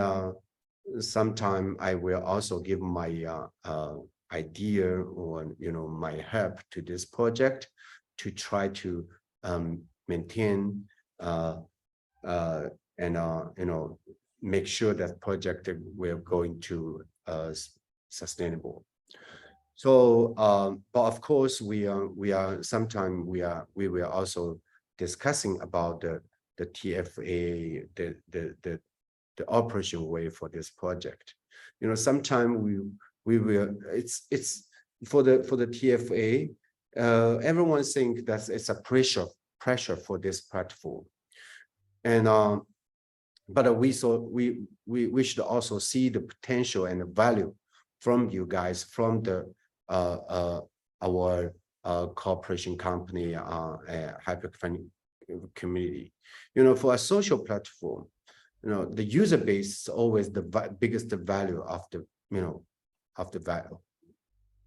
sometime I will also give my idea or my help to this project to try to maintain and make sure that project we're going to sustainable. So, but of course, we will also discussing about the TFA, the operation way for this project. Sometime we will. It's for the TFA. Everyone think that it's a pressure for this platform, and but we should also see the potential and the value from you guys, from the our cooperation company, hyper community. For a social platform, the user base is always the biggest value of the of the value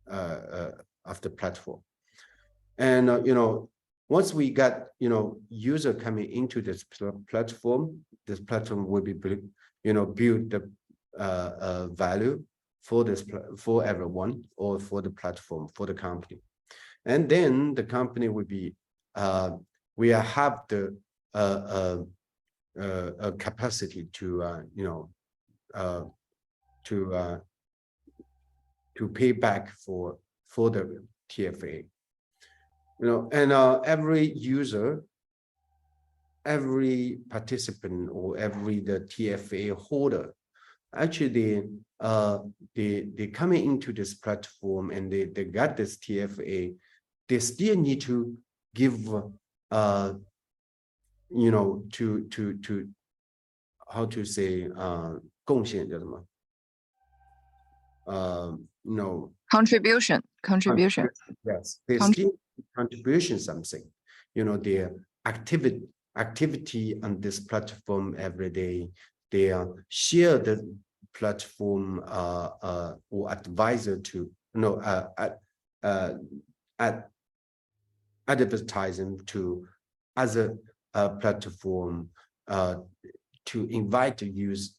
of the platform. And once we got user coming into this platform will be build the value for for everyone, or for the platform, for the company. And then the company will be we have the capacity to to pay back for the TFA. And every user, every participant, or the TFA holder, actually they coming into this platform and they got this TFA, they still need to give to how to say 贡献叫什么 Contribution. Yes, they still contribution something, their activity on this platform every day. They share platform or advisor to advertising to other platform to invite to use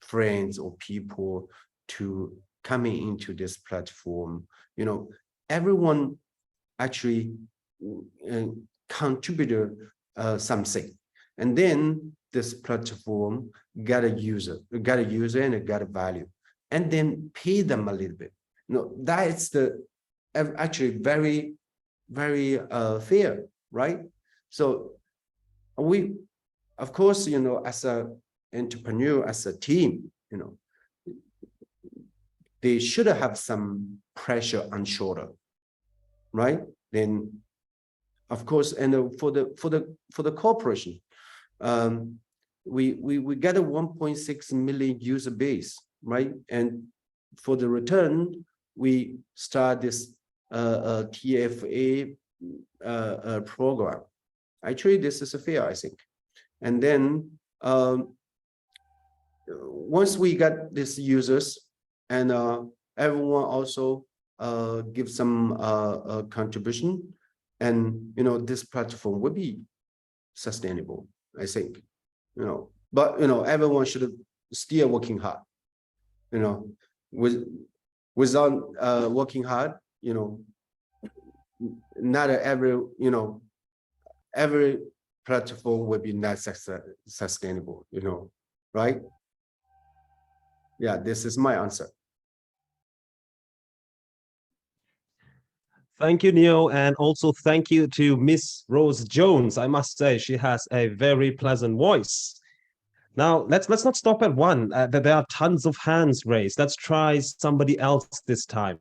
friends or people to coming into this platform. Everyone actually contributed something, and then this platform got a user and it got a value, and then pay them a little bit. That's the actually very, very fair, right? So we, of course, as a entrepreneur, as a team, they should have some pressure on shoulder, right? Then, of course, and for the corporation, we get a 1.6 million user base, right? And for the return, we start this TFA program. Actually, this is fair, I think. And then once we got these users, and everyone also give some contribution, and this platform will be sustainable, I think. But everyone should still working hard. Without working hard, not every platform will be not sustainable, right? Yeah, this is my answer. Thank you, Neo, and also thank you to Miss Rose Jones. I must say she has a very pleasant voice. Now let's not stop at one. There are tons of hands raised. Let's try somebody else this time.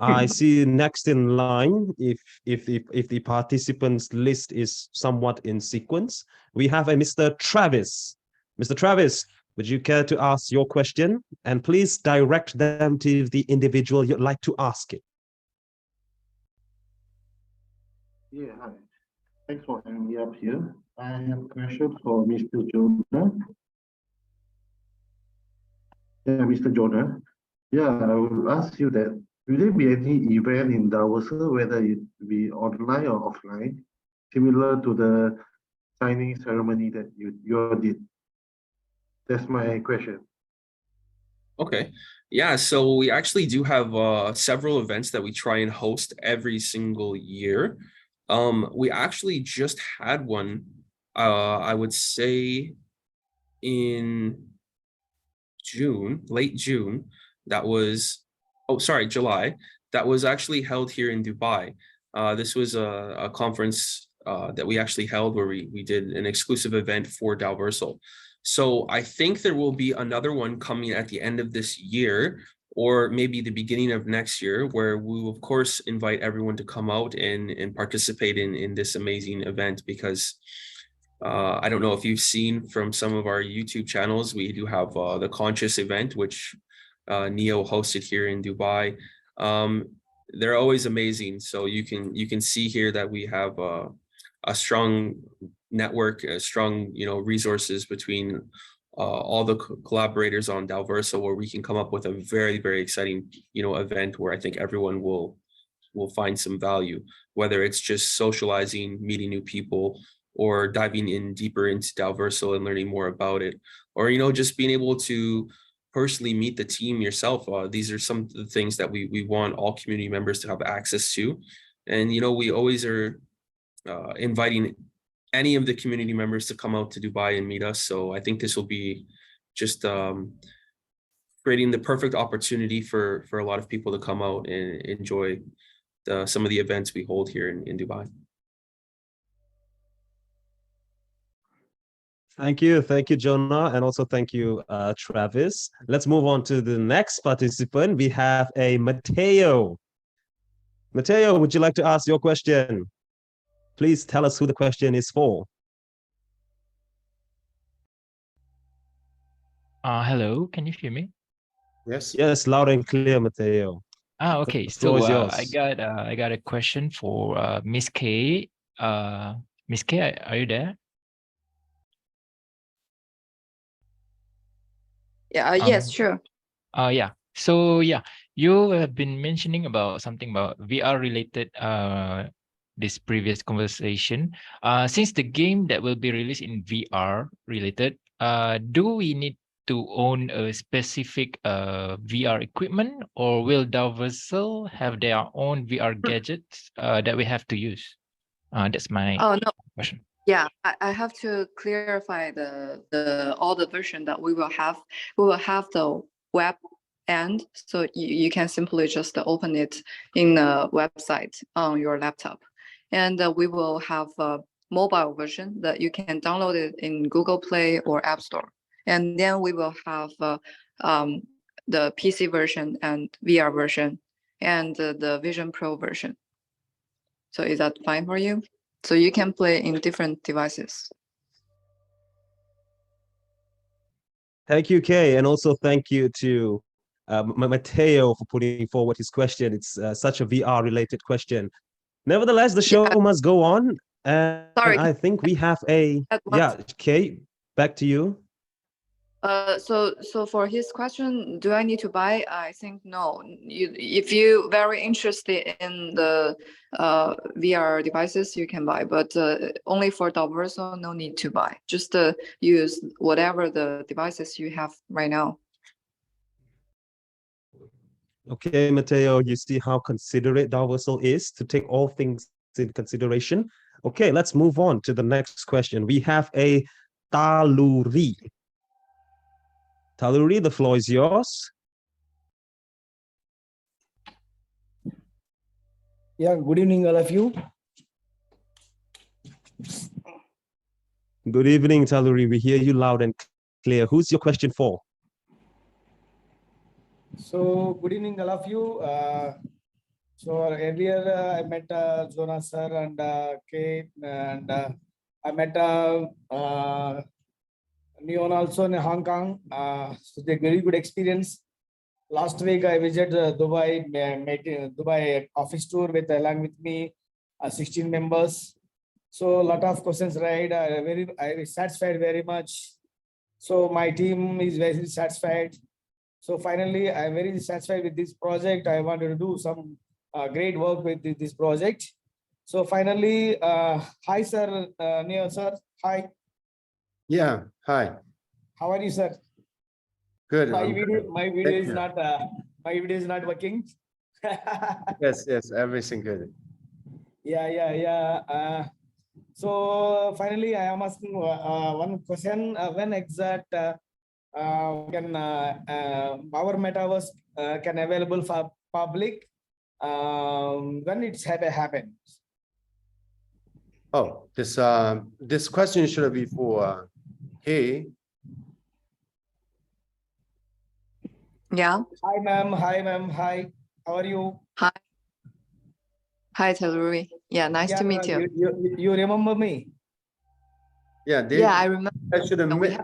I see next in line, if the participants list is somewhat in sequence, we have a Mr. Travis. Mr. Travis, would you care to ask your question? And please direct them to the individual you'd like to ask it. Yeah, hi. Thanks for having me up here. I have a question for Mr. Jonah. Yeah, Mr. Jonah. Yeah, I will ask you that, will there be any event in Daoversal, whether it be online or offline, similar to the signing ceremony that you did? That's my question. Okay. Yeah, so we actually do have several events that we try and host every single year. We actually just had one, I would say in June, late June, that was, July, that was actually held here in Dubai. This was a conference that we actually held where we did an exclusive event for Daoversal. So I think there will be another one coming at the end of this year, or maybe the beginning of next year, where we will, of course, invite everyone to come out and participate in this amazing event, because I don't know if you've seen from some of our YouTube channels, we do have the Conscious event, which Neo hosted here in Dubai. They're always amazing. So you can see here that we have a strong network, strong resources between all the collaborators on Daoversal, where we can come up with a very, very exciting event where I think everyone will find some value, whether it's just socializing, meeting new people, or diving in deeper into Daoversal and learning more about it, or just being able to personally meet the team yourself. These are some of the things that we want all community members to have access to. And we always are inviting any of the community members to come out to Dubai and meet us. So I think this will be just creating the perfect opportunity for a lot of people to come out and enjoy some of the events we hold here in Dubai. Thank you, Jonah, and also thank you, Travis. Let's move on to the next participant. We have a Mateo. Mateo, would you like to ask your question? Please tell us who the question is for. Hello, can you hear me? Yes. Yes, loud and clear, Mateo. Okay. The floor is yours. I got a question for Miss K. Miss K, are you there? Yeah. Yes. Sure. Yeah. So yeah, you have been mentioning about something about VR related this previous conversation. Since the game that will be released in VR related, do we need to own a specific VR equipment, or will Daoversal have their own VR gadgets that we have to use? That's my Oh no. question. Yeah, I have to clarify the all the version that we will have. We will have the web end, so you can simply just open it in the website on your laptop, and we will have a mobile version that you can download it in Google Play or App Store, and then we will have the PC version and VR version and the Vision Pro version. So is that fine for you? So you can play in different devices. Thank you, Kay, and also thank you to Matteo for putting forward his question. It's such a VR-related question. Nevertheless, the show must go on, and Sorry. I think we have a Kay, back to you. So for his question, do I need to buy? I think no. If you very interested in the VR devices, you can buy, but only for Daoversal, no need to buy. Just use whatever the devices you have right now. Okay, Matteo, you see how considerate Daoversal is to take all things in consideration. Okay, let's move on to the next question. We have a Taluri. Taluri, the floor is yours. Yeah, good evening, all of you. Good evening, Taluri. We hear you loud and clear. Who's your question for? So, good evening, all of you. So earlier I met Jonahs sir and Kate, and I met Neon also in Hong Kong. So it's a very good experience. Last week I visited Dubai, met Dubai office tour with along with me 16 members. So a lot of questions, right? I was satisfied very much. So my team is very satisfied. So finally, I'm very satisfied with this project. I wanted to do some great work with this project. So finally, hi sir, Neo sir, hi. Yeah, hi. How are you, sir? Good. My video is you. not my video is not working. Yes, everything good. Yeah. So finally, I am asking one question: when exact can our metaverse can available for public? When it's happen? Oh, this question should be for Hey. Yeah. Hi, ma'am. Hi. How are you? Hi. Hi, Taluri. Yeah, nice to meet you. You remember me? Yeah, I remember. I should have We met have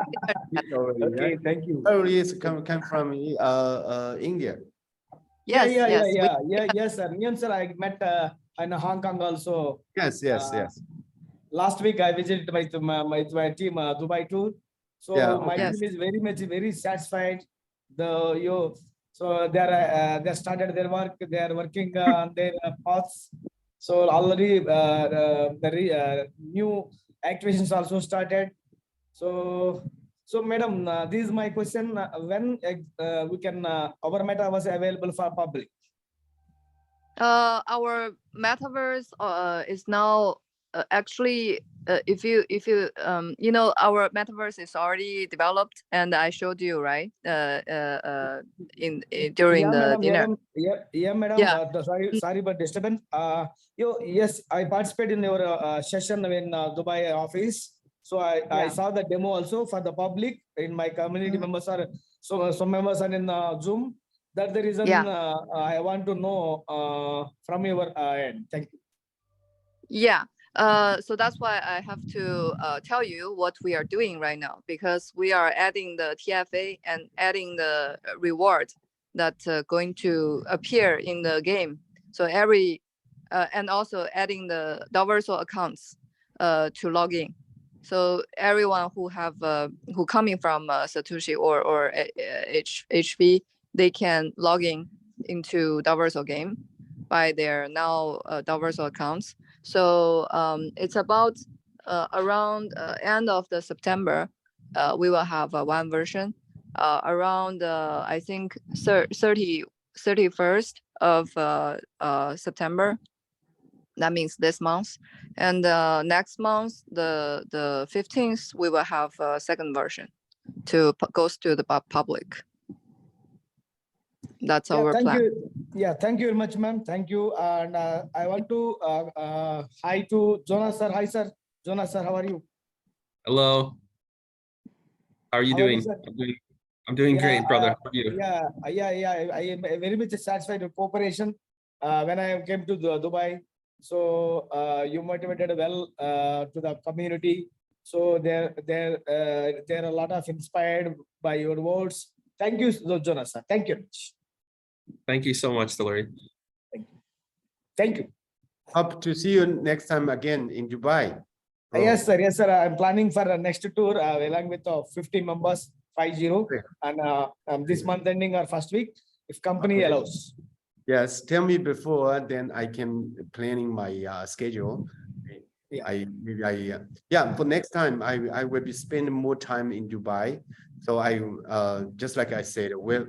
already. Okay, Right? thank you. Oh, yes, come from India. Yes. Yes, sir. Me and sir, I met in Hong Kong also. Yes. Last week I visited my team Dubai tour. So Yeah, my okay. team is very satisfied. So they started their work. They are working on their paths. So already the new activations also started. So madam, this is my question. When we can our metaverse available for public? Our metaverse is now actually if you our metaverse is already developed, and I showed you, right, during the dinner. Madam. Yeah. Sorry but disturbance. Yes, I participated in your session in Dubai office. So I saw the demo also for the public. In my community members are some members are in Zoom. That's the reason I want to know from your end. Thank you. Yeah. So that's why I have to tell you what we are doing right now, because we are adding the TFA and adding the reward that going to appear in the game. So and also adding the Daoversal accounts to log in. So everyone who have who coming from Satoshi or HV, they can log in into Daoversal game by their now Daoversal accounts. So it's about around end of the September, we will have one version. Around I think 31st of September. That means this month, and next month, the 15th, we will have a second version to goes to the public. That's our thank plan. you. Yeah, thank you very much, ma'am. Thank you. And I want to hi to Jonahs sir. Hi, sir. Jonahs sir, how are you? Hello. How are you How are you, doing? sir? I'm doing Yeah, great, brother. How are you? Yeah. I am very much satisfied with cooperation when I came to Dubai. So you motivated well to the community. So there are a lot of inspired by your words. Thank you, Jonahs sir. Thank you. Thank you so much, Delary. Thank you. Hope to see you next time again in Dubai. bro. Yes, sir. Yes, sir. I'm planning for a next tour along with 50 members, 50, Okay. and this month ending or first week, if company Okay. allows. Yes, tell me before, then I can planning my schedule. Yeah. Yeah, for next time I will be spending more time in Dubai. So I just like I said, we'll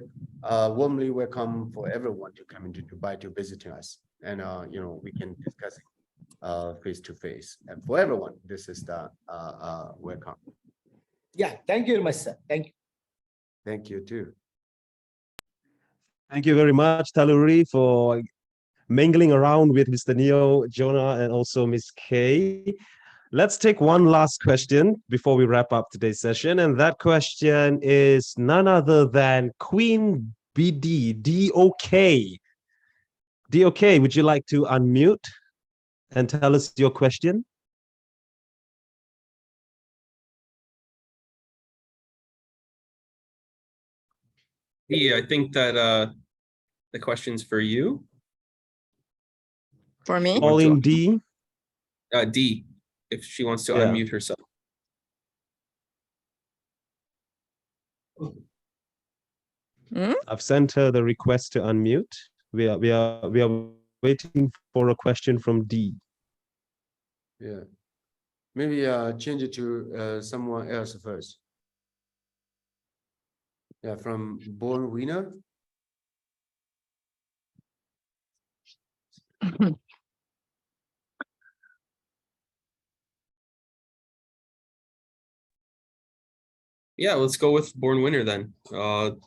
warmly welcome for everyone to come into Dubai to visit us, and you know, we can discuss face to face. And for everyone, this is the welcome. Yeah. Thank you very much, sir. Thank you. Thank you too. Thank you very much, Taluri, for mingling around with Mr. Neo, Jonah, and also Miss K. Let's take one last question before we wrap up today's session. And that question is none other than Queen BD, DOK. DOK, would you like to unmute and tell us your question? Yeah, I think that the question's for you. For me? All in D? D, if she wants to Yeah. unmute herself. I've sent her the request to unmute. We are waiting for a question from D. Yeah, maybe change it to someone else first. Yeah, from Born Winner. Yeah, let's go with Born Winner then. We'll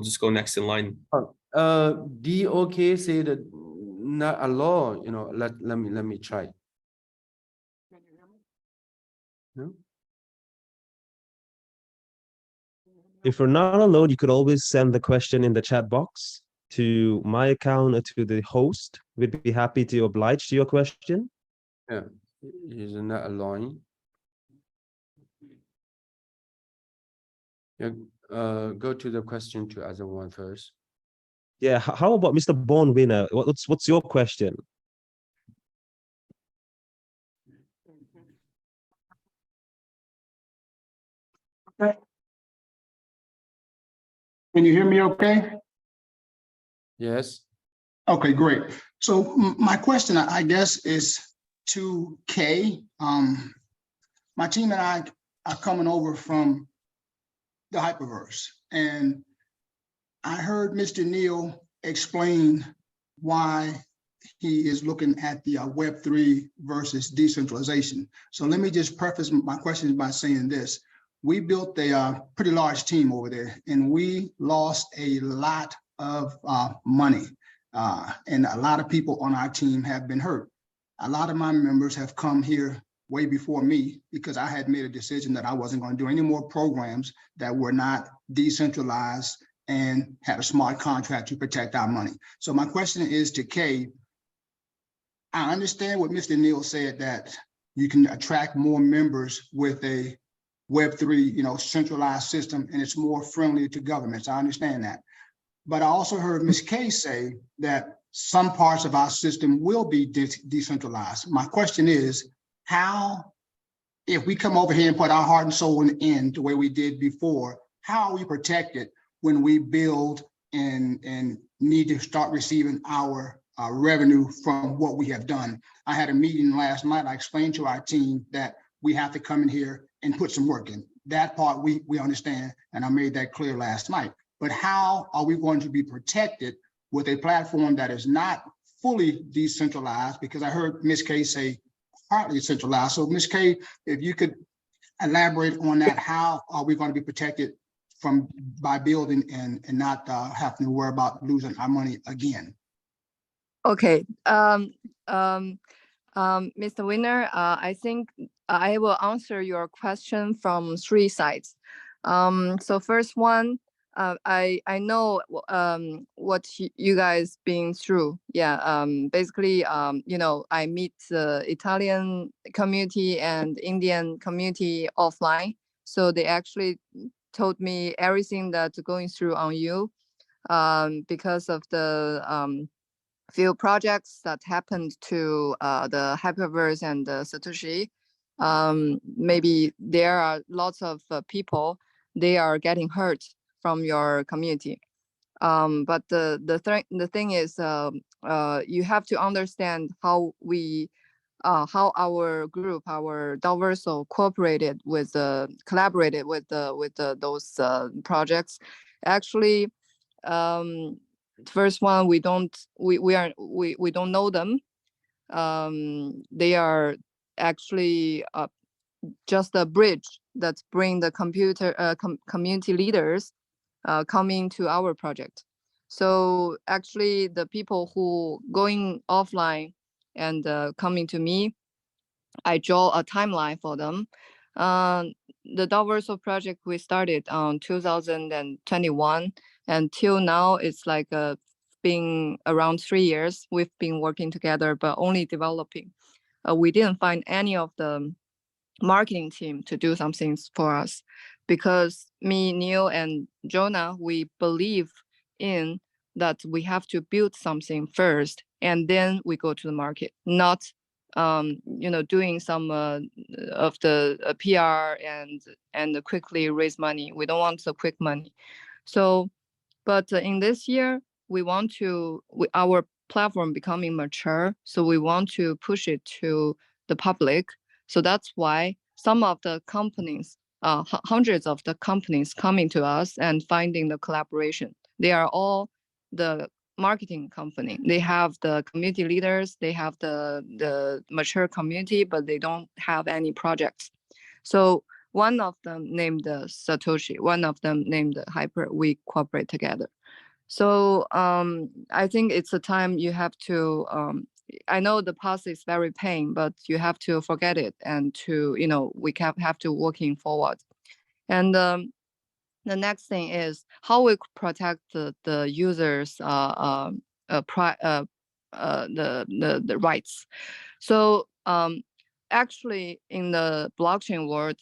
just go next in line. DOK said not alone, you know, let me try. No? If you're not alone, you could always send the question in the chat box to my account or to the host. We'd be happy to oblige to your question. Yeah, he's not alone. Yeah, go to the question to other one first. Yeah, how about Mr. Born Winner? What's your question? Okay. Can you hear me okay? Yes. Okay, great. So my question, I guess, is to Kay. My team and I are coming over from the Hyperverse, and I heard Mr. Neal explain why he is looking at the Web3 versus decentralization. So let me just preface my questions by saying this. We built a pretty large team over there, and we lost a lot of money. And a lot of people on our team have been hurt. A lot of my members have come here way before me because I had made a decision that I wasn't going to do any more programs that were not decentralized and had a smart contract to protect our money. So my question is to Kay. I understand what Mr. Neal said, that you can attract more members with a Web3, centralized system, and it's more friendly to governments. I understand that. But I also heard Ms. Kay say that some parts of our system will be decentralized. My question is, how if we come over here and put our heart and soul in the way we did before, how are we protected when we build and need to start receiving our revenue from what we have done? I had a meeting last night. I explained to our team that we have to come in here and put some work in. That part we understand, and I made that clear last night. But how are we going to be protected with a platform that is not fully decentralized? Because I heard Ms. K say partly centralized. So Ms. K, if you could elaborate on that, how are we going to be protected from by building and not having to worry about losing our money again? Okay. Mr. Winner, I think I will answer your question from three sides. So first one, I know what you guys been through. Yeah. Basically, you know, I meet the Italian community and Indian community offline. So they actually told me everything that's going through on you, because of the few projects that happened to the Hyperverse and the Satoshi. Maybe there are lots of people, they are getting hurt from your community. But the thing is, you have to understand how we, how our group, our Daoversal collaborated with those projects. Actually, first one, we don't know them. They are actually just a bridge that bring the community leaders coming to our project. So actually the people who going offline and coming to me, I draw a timeline for them. The Daoversal project we started on 2021, until now it's like been around 3 years. We've been working together, but only developing. We didn't find any of the marketing team to do some things for us, because me, Neil, and Jonah, we believe in that we have to build something first and then we go to the market, not you know, doing some of the PR and quickly raise money. We don't want the quick money. So, but in this year, we want to, our platform becoming mature, so we want to push it to the public. So that's why some of the companies, hundreds of the companies coming to us and finding the collaboration. They are all the marketing company. They have the community leaders, they have the mature community, but they don't have any projects. So one of them named Satoshi, one of them named Hyper, we cooperate together. So I think it's a time you have to, I know the past is very pain, but you have to forget it and to, you know, we have to working forward. And the next thing is how we protect the users' the rights. So actually in the blockchain world,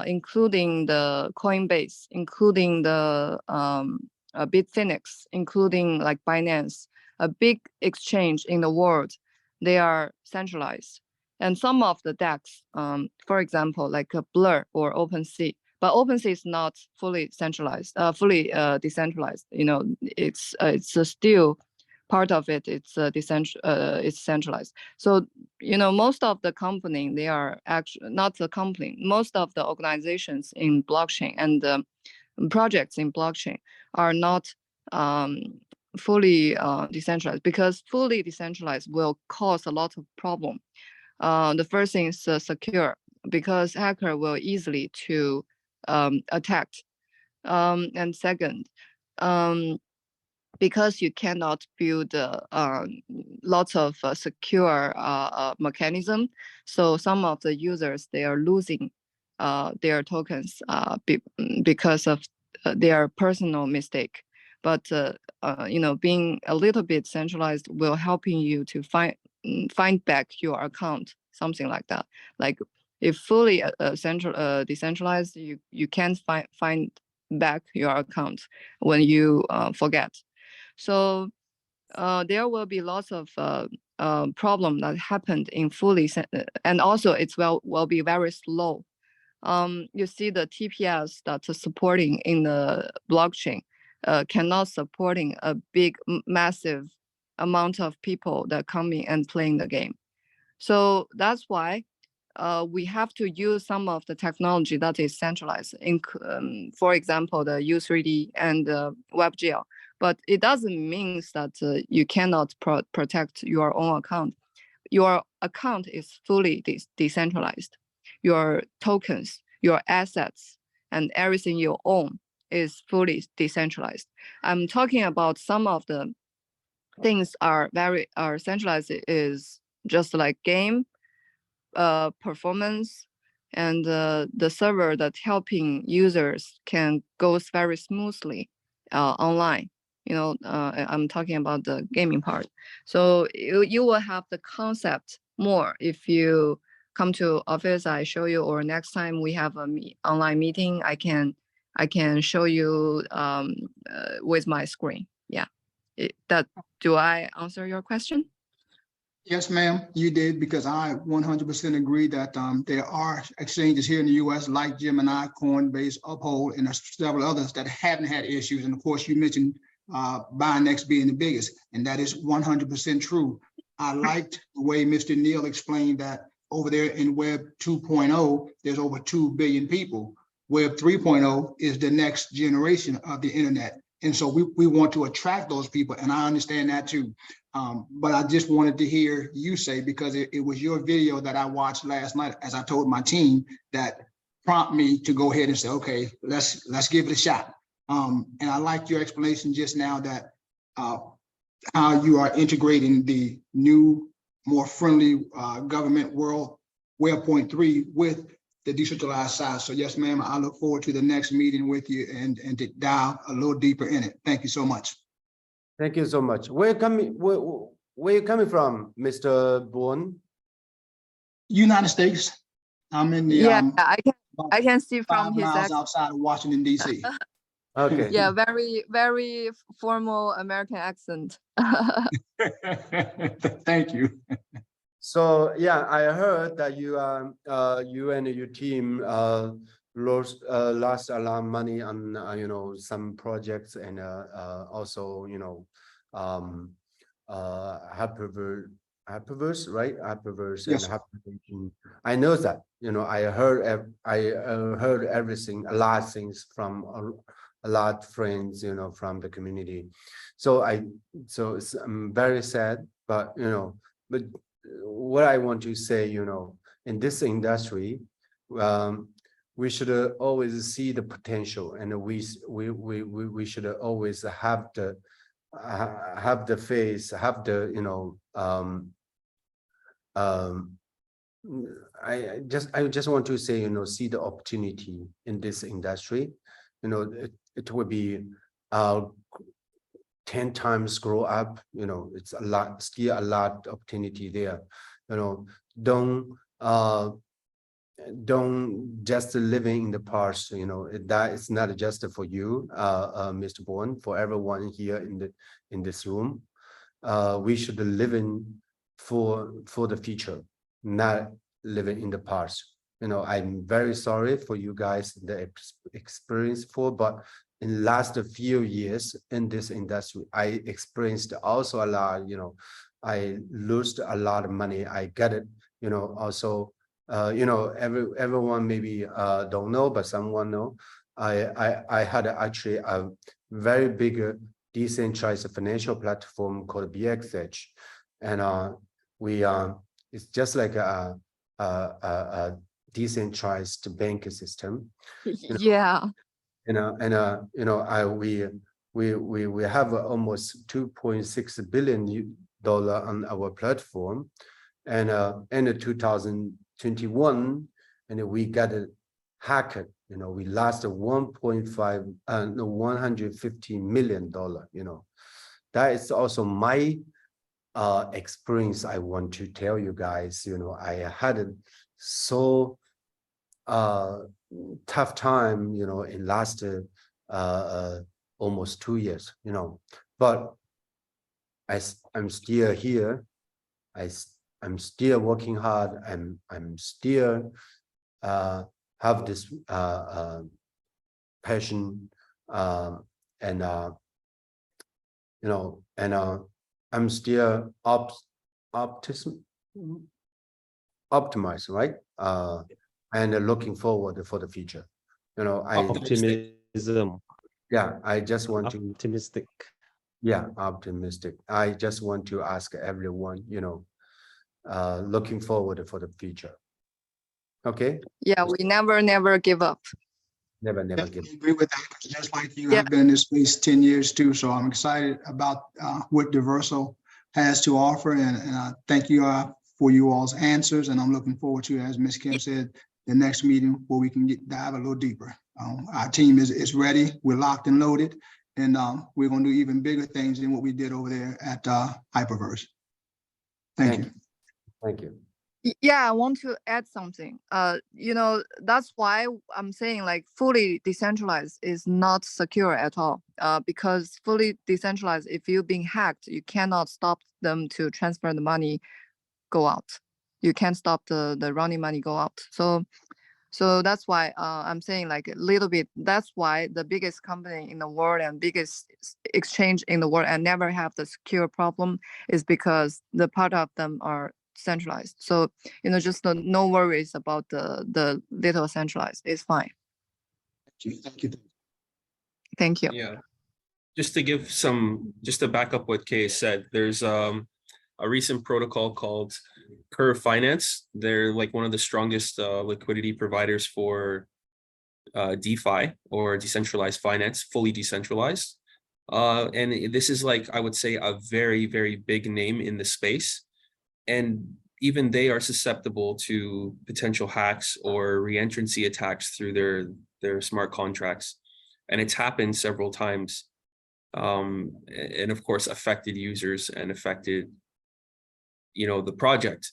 including the Coinbase, including the Bitfinex, including like Binance, a big exchange in the world, they are centralized. And some of the DEX, for example, like a Blur or OpenSea, but OpenSea is not fully centralized, fully decentralized. You know, it's still part of it. It's it's centralized. So you know, most of the company, they are actually not the company. Most of the organizations in blockchain and projects in blockchain are not fully decentralized, because fully decentralized will cause a lot of problem. The first thing is secure, because hacker will easily to attack. And second, because you cannot build lots of secure mechanism, so some of the users, they are losing their tokens because of their personal mistake. But you know, being a little bit centralized will helping you to find back your account, something like that. Like if fully decentralized, you can't find back your account when you forget. So there will be lots of problem that happened in fully, and also it will be very slow. You see the TPS that's supporting in the blockchain cannot supporting a big, massive amount of people that coming and playing the game. So that's why we have to use some of the technology that is centralized, for example, the U3D and WebGL. But it doesn't mean that you cannot protect your own account. Your account is fully decentralized. Your tokens, your assets, and everything you own is fully decentralized. I'm talking about some of the things are centralized, is just like game performance, and the server that helping users can go very smoothly online. I'm talking about the gaming part. So you will have the concept more if you come to office. I show you, or next time we have a online meeting, I can show you with my screen. Yeah, do I answer your question? Yes, ma'am, you did, because I 100% agree that there are exchanges here in the US like Gemini, Coinbase, Uphold, and there's several others that haven't had issues. And of course, you mentioned Binance being the biggest, and that is 100% true. I liked the way Mr. Neal explained that over there in Web 2.0, there's over 2 billion people. Web 3.0 is the next generation of the internet. And so we want to attract those people, and I understand that too. But I just wanted to hear you say, because it was your video that I watched last night, as I told my team, that prompt me to go ahead and say, okay, let's give it a shot. And I liked your explanation just now that how you are integrating the new, more friendly government world, Web 3 with the decentralized side. So yes, ma'am, I look forward to the next meeting with you and to dive a little deeper in it. Thank you so much. Thank you so much. Where you coming from, Mr. Bourne? United States. I'm in the Yeah, I can see from 5 his miles accent. outside of Washington, DC. Okay. Yeah, very, very formal American accent. Thank you. So yeah, I heard that you you and your team lost a lot of money on some projects, and also Hyperverse, right? Hyperverse Yes. and Hyperversion. I know that, I heard everything, a lot of things from a lot of friends, from the community. So I'm very sad, but but what I want to say, in this industry, we should always see the potential, and we should always have the faith, have the I just want to say, see the opportunity in this industry. It will be 10 times grow up. It's a lot, still a lot of opportunity there. Don't just living in the past. That is not just for you, Mr. Bourne, for everyone here in this room. We should live in for the future, not living in the past. I'm very sorry for you guys the experience but in last few years in this industry, I experienced also a lot. I lost a lot of money. I get it. Also, everyone maybe don't know, but someone know. I had actually a very big decentralized financial platform called BXH, and it's just like a decentralized bank system. Yeah. We have almost $2.6 billion on our platform, and in 2021, and we got hacked. We lost $150 million. That is also my experience. I want to tell you guys. I had so tough time, in last almost 2 years, but I'm still here. I'm still working hard. I'm still have this passion, and you know, and I'm still optimized, right? And looking forward for the future. You know, Optimism. yeah, I just want to, Optimistic. yeah, optimistic. I just want to ask everyone, you know, looking forward for the future. Okay, Yeah, we never give up. never give. Definitely agree with that. 'Cause just like you, Yeah. I've been in this space 10 years too, so I'm excited about what Daoversal has to offer, and I thank you for you all's answers, and I'm looking forward to, as Ms. Kim said, the next meeting where we can dive a little deeper. Our team is ready, we're locked and loaded, and we're gonna do even bigger things than what we did over there at Hyperverse. Thank you. Thank you. Yeah, I want to add something. You know, that's why I'm saying like fully decentralized is not secure at all. Because fully decentralized, if you're being hacked, you cannot stop them to transfer the money, go out. You can't stop the running money go out. So that's why I'm saying like a little bit. That's why the biggest company in the world and biggest exchange in the world and never have the secure problem is because the part of them are centralized. So you know, just no worries about the little centralized. It's fine. Thank you. Thank you. Yeah. Just to give some, just to back up what Kay said, there's a recent protocol called Curve Finance. They're like one of the strongest liquidity providers for DeFi or decentralized finance, fully decentralized. And this is like, I would say, a very, very big name in the space. And even they are susceptible to potential hacks or reentrancy attacks through their smart contracts. And it's happened several times. And of course, affected users and affected, you know, the project.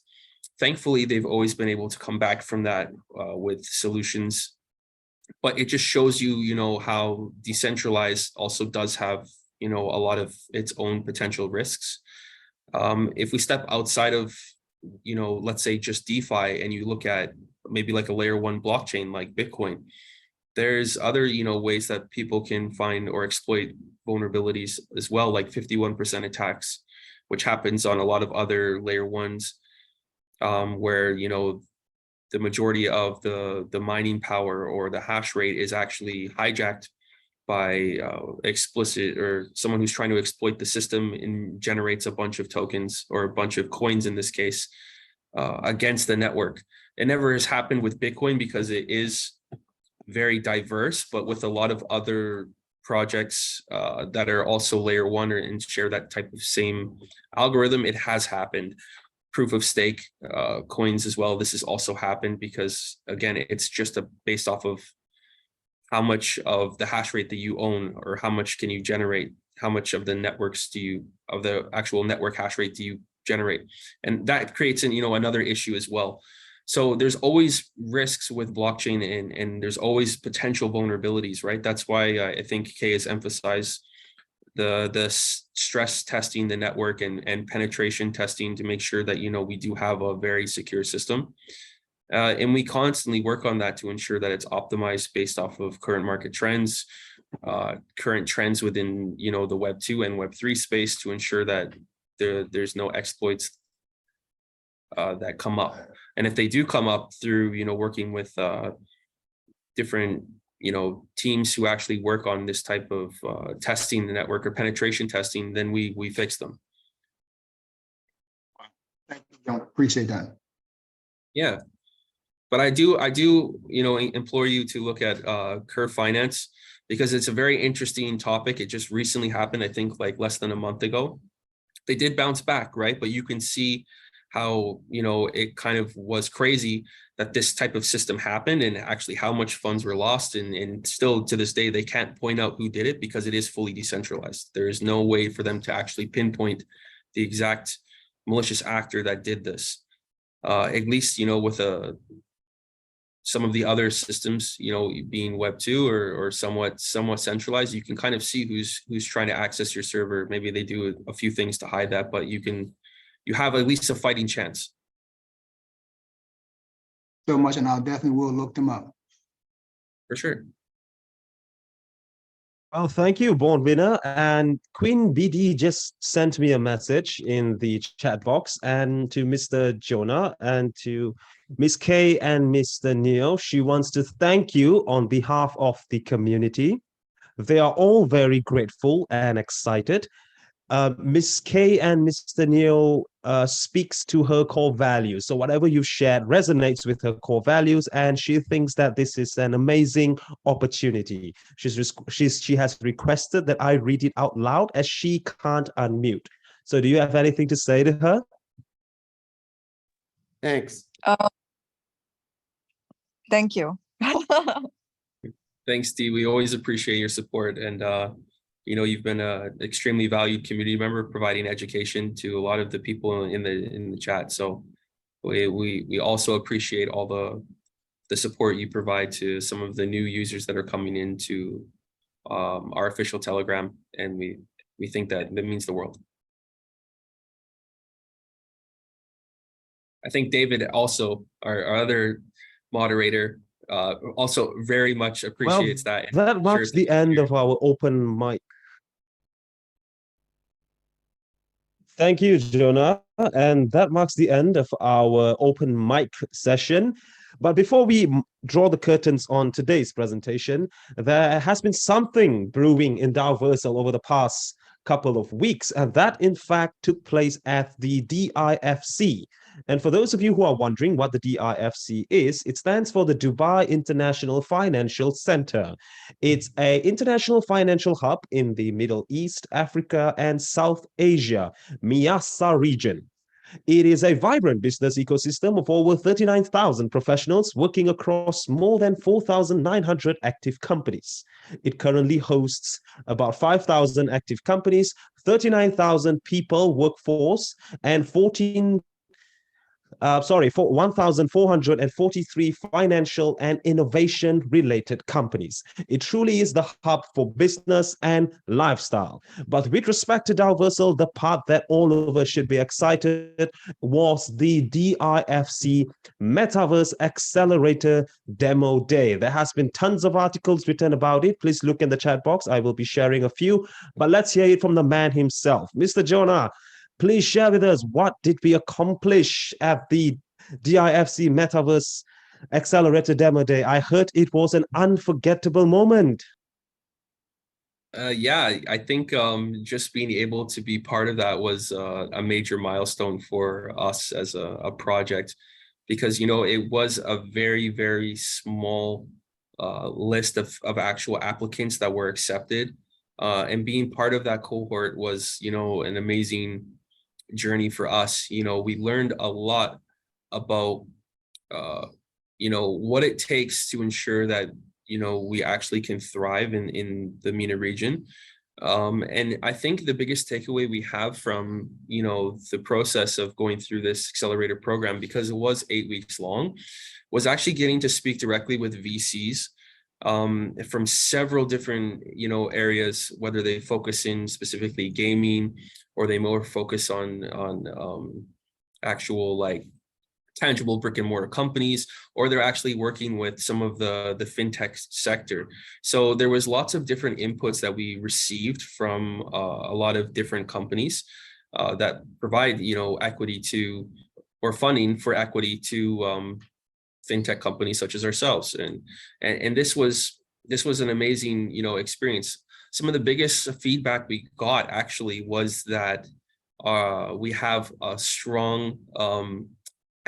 Thankfully, they've always been able to come back from that with solutions. But it just shows you, you know, how decentralized also does have, you know, a lot of its own potential risks. If we step outside of, you know, let's say just DeFi, and you look at maybe like a layer 1 blockchain like Bitcoin, there's other, you know, ways that people can find or exploit vulnerabilities as well, like 51% attacks, which happens on a lot of other layer 1s, where, you know, the majority of the mining power or the hash rate is actually hijacked by explicit or someone who's trying to exploit the system and generates a bunch of tokens or a bunch of coins in this case against the network. It never has happened with Bitcoin because it is very diverse, but with a lot of other projects that are also layer 1 or and share that type of same algorithm, it has happened. Proof of stake coins as well. This has also happened because, again, it's just based off of how much of the hash rate that you own, or how much can you generate, how much of the networks of the actual network hash rate do you generate, and that creates an, you know, another issue as well. So there's always risks with blockchain, and there's always potential vulnerabilities, right? That's why I think Kay has emphasized the stress testing the network and penetration testing to make sure that, you know, we do have a very secure system. And we constantly work on that to ensure that it's optimized based off of current market trends, current trends within, you know, the Web 2 and Web 3 space, to ensure that there's no exploits that come up. And if they do come up through, you know, working with different, you know, teams who actually work on this type of testing the network or penetration testing, then we fix them. Thank you, John. Appreciate that. Yeah. But I do, you know, implore you to look at Curve Finance, because it's a very interesting topic. It just recently happened, I think like less than a month ago. They did bounce back, right? But you can see how, you know, it kind of was crazy that this type of system happened, and actually how much funds were lost. And still to this day, they can't point out who did it because it is fully decentralized. There is no way for them to actually pinpoint the exact malicious actor that did this. At least, you know, with some of the other systems, you know, being Web 2 or somewhat centralized, you can kind of see who's trying to access your server. Maybe they do a few things to hide that, but you can you have at least a fighting chance. So much, and I definitely will look them up. For sure. Well, thank you, Born Winner. And Queen BD just sent me a message in the chat box, and to Mr. Jonah and to Miss K and Mr. Neil. She wants to thank you on behalf of the community. They are all very grateful and excited. Miss K and Mr. Neil speaks to her core values. So whatever you've shared resonates with her core values, and she thinks that this is an amazing opportunity. She has requested that I read it out loud as she can't unmute. So do you have anything to say to her? Thanks. Thank you. Thanks, Dee. We always appreciate your support, and you know, you've been an extremely valued community member, providing education to a lot of the people in the chat. So we also appreciate all the support you provide to some of the new users that are coming into our official Telegram, and we think that means the world. I think David also, our other moderator, also very much appreciates that. That marks the end of our open mic. Thank you, Jonah. And that marks the end of our open mic session. But before we draw the curtains on today's presentation, there has been something brewing in Daoversal over the past couple of weeks, and that in fact took place at the DIFC. And for those of you who are wondering what the DIFC is, it stands for the Dubai International Financial Center. It's an international financial hub in the Middle East, Africa, and South Asia, Miasa region. It is a vibrant business ecosystem of over 39,000 professionals working across more than 4,900 active companies. It currently hosts about 5,000 active companies, 39,000 people workforce, and 1,443 financial and innovation-related companies. It truly is the hub for business and lifestyle. But with respect to Daoversal, the part that all of us should be excited was the DIFC Metaverse Accelerator Demo Day. There has been tons of articles written about it. Please look in the chat box. I will be sharing a few, but let's hear it from the man himself. Mr. Jonah, please share with us, what did we accomplish at the DIFC Metaverse Accelerator Demo Day? I heard it was an unforgettable moment. Yeah, I think just being able to be part of that was a major milestone for us as a project, because, you know, it was a very, very small list of actual applicants that were accepted. And being part of that cohort was, you know, an amazing journey for us. You know, we learned a lot about you know, what it takes to ensure that, you know, we actually can thrive in the MENA region. And I think the biggest takeaway we have from, you know, the process of going through this accelerator program, because it was 8 weeks long, was actually getting to speak directly with VCs from several different, you know, areas, whether they focus in specifically gaming or they more focus on actual like tangible brick and mortar companies, or they're actually working with some of the fintech sector. So there was lots of different inputs that we received from a lot of different companies that provide, you know, equity to, or funding for equity to fintech companies such as ourselves. And this was an amazing, you know, experience. Some of the biggest feedback we got actually was that we have a strong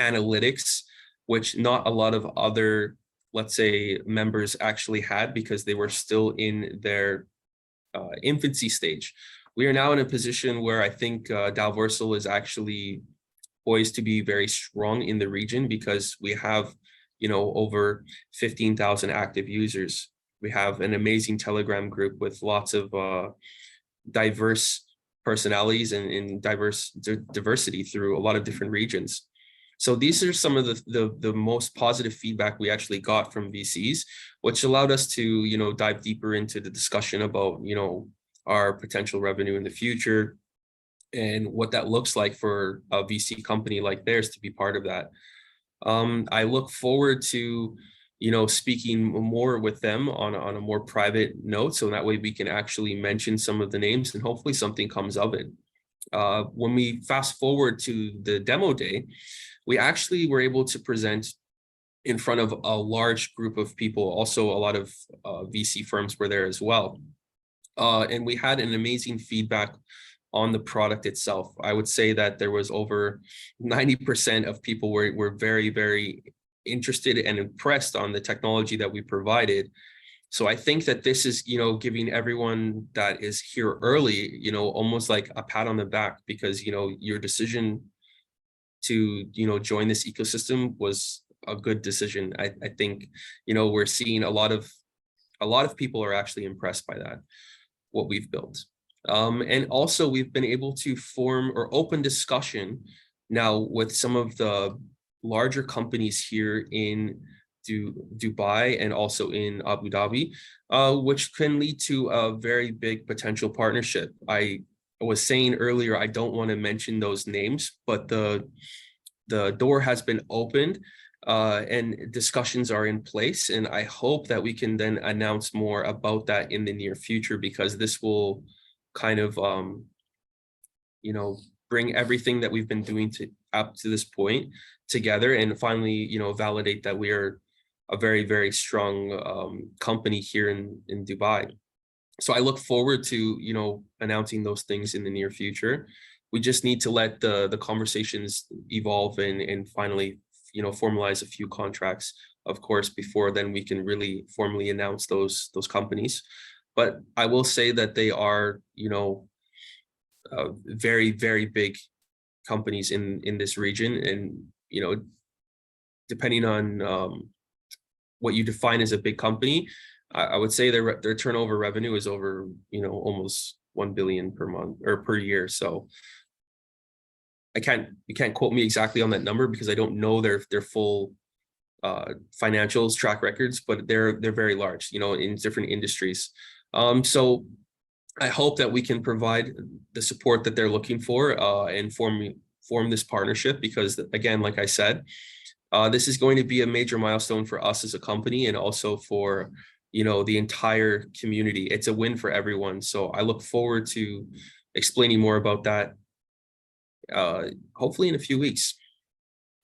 analytics, which not a lot of other, let's say, members actually had, because they were still in their infancy stage. We are now in a position where I think Daoversal is actually poised to be very strong in the region, because we have, you know, over 15,000 active users. We have an amazing Telegram group with lots of diverse personalities and diversity through a lot of different regions. So these are some of the most positive feedback we actually got from VCs, which allowed us to, you know, dive deeper into the discussion about, you know, our potential revenue in the future, and what that looks like for a VC company like theirs to be part of that. I look forward to, speaking more with them on a more private note, so that way we can actually mention some of the names and hopefully something comes of it. When we fast forward to the demo day, we actually were able to present in front of a large group of people. Also, a lot of VC firms were there as well. And we had an amazing feedback on the product itself. I would say that there was over 90% of people were very, very interested and impressed on the technology that we provided. So I think that this is, giving everyone that is here early, almost like a pat on the back, because, your decision to, join this ecosystem was a good decision. I think, we're seeing a lot of people are actually impressed by that, what we've built. And also we've been able to form or open discussion now with some of the larger companies here in Dubai and also in Abu Dhabi, which can lead to a very big potential partnership. I was saying earlier, I don't want to mention those names, but the door has been opened and discussions are in place. And I hope that we can then announce more about that in the near future, because this will kind of, bring everything that we've been doing up to this point together and finally, validate that we are a very, very strong company here in Dubai. So I look forward to, announcing those things in the near future. We just need to let the conversations evolve and finally, formalize a few contracts, of course, before then we can really formally announce those companies. But I will say that they are, very, very big companies in this region. And, depending on what you define as a big company, I would say their turnover revenue is over, almost 1 billion per month or per year. So you can't quote me exactly on that number because I don't know their full financials track records, but they're very large, in different industries. So I hope that we can provide the support that they're looking for and form this partnership, because again, like I said, this is going to be a major milestone for us as a company and also for, the entire community. It's a win for everyone. So I look forward to explaining more about that hopefully in a few weeks.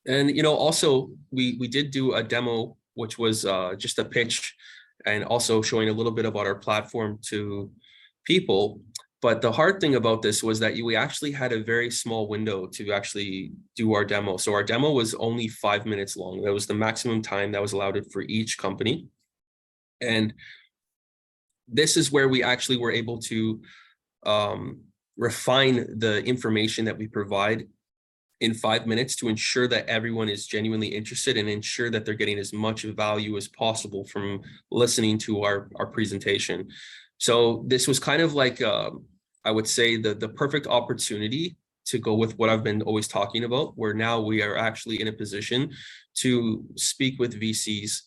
And, also we did do a demo, which was just a pitch and also showing a little bit about our platform to people. But the hard thing about this was that we actually had a very small window to actually do our demo. So our demo was only 5 minutes long. That was the maximum time that was allowed for each company. And this is where we actually were able to refine the information that we provide in 5 minutes to ensure that everyone is genuinely interested and ensure that they're getting as much value as possible from listening to our presentation. So this was kind of like, I would say, the perfect opportunity to go with what I've been always talking about, where now we are actually in a position to speak with VCs,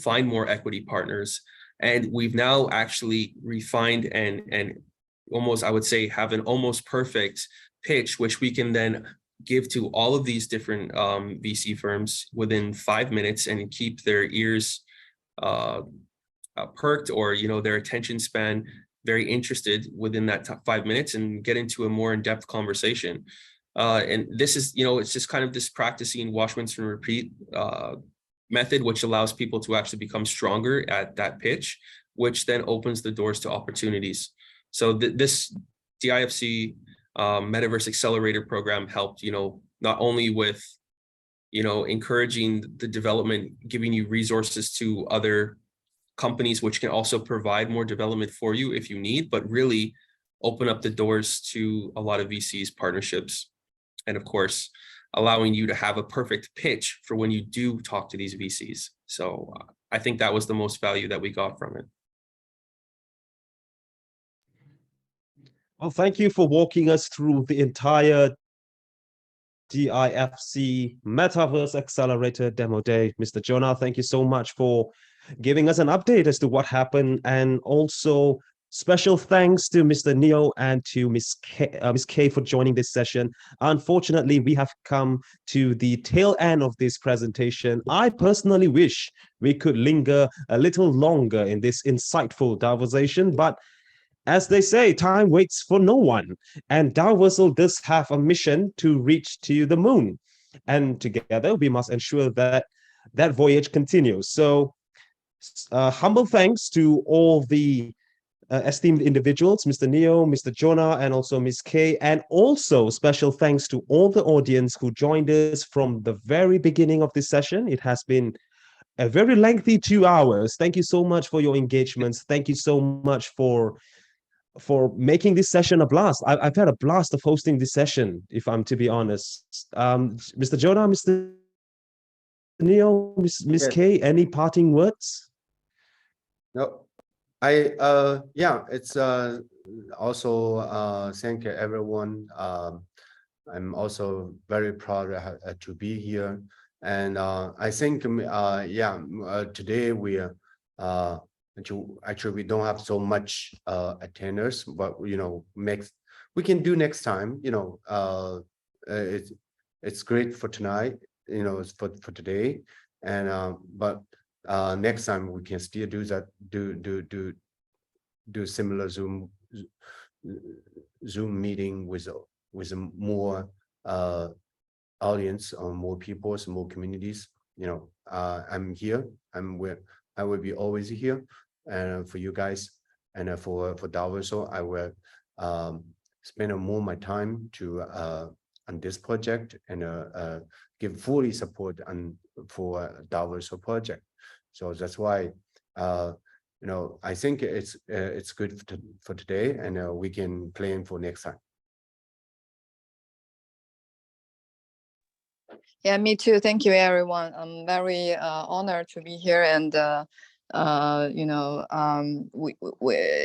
find more equity partners. And we've now actually refined and almost, I would say, have an almost perfect pitch, which we can then give to all of these different VC firms within 5 minutes and keep their ears perked, or their attention span very interested within that 5 minutes and get into a more in-depth conversation. And this is, it's just kind of this practicing wash, rinse, and repeat method, which allows people to actually become stronger at that pitch, which then opens the doors to opportunities. So this DIFC Metaverse Accelerator program helped, not only with, encouraging the development, giving you resources to other companies, which can also provide more development for you if you need, but really open up the doors to a lot of VCs, partnerships, and of course, allowing you to have a perfect pitch for when you do talk to these VCs. So I think that was the most value that we got from it. Well, thank you for walking us through the entire DIFC Metaverse Accelerator Demo Day. Mr. Jonah, thank you so much for giving us an update as to what happened and also Special thanks to Mr. Neo and to Miss K for joining this session. Unfortunately, we have come to the tail end of this presentation. I personally wish we could linger a little longer in this insightful Daoversation, but as they say, time waits for no one. And Daoversal does have a mission to reach to the moon. And together, we must ensure that that voyage continues. So, humble thanks to all the esteemed individuals, Mr. Neo, Mr. Jonah, and also Miss K, and also special thanks to all the audience who joined us from the very beginning of this session. It has been a very lengthy 2 hours. Thank you so much for your engagements. Thank you so much for making this session a blast. I've had a blast of hosting this session, if I'm to be honest. Mr. Jonah, Mr. Neo, Miss K, any parting words? No, yeah, it's also thank everyone. I'm also very proud to be here, and I think today we actually we don't have so much attenders, but we can do next time. It's great for tonight. It's for today, and but next time we can still do that. Do similar Zoom meeting with more audience or more people, more communities. I'm here. I will be always here, and for you guys, and for Daoversal, I will spend more of my time to on this project and give fully support for Daoversal project. So that's why I think it's good for today, and we can plan for next time. Yeah, me too. Thank you, everyone. I'm very honored to be here, and we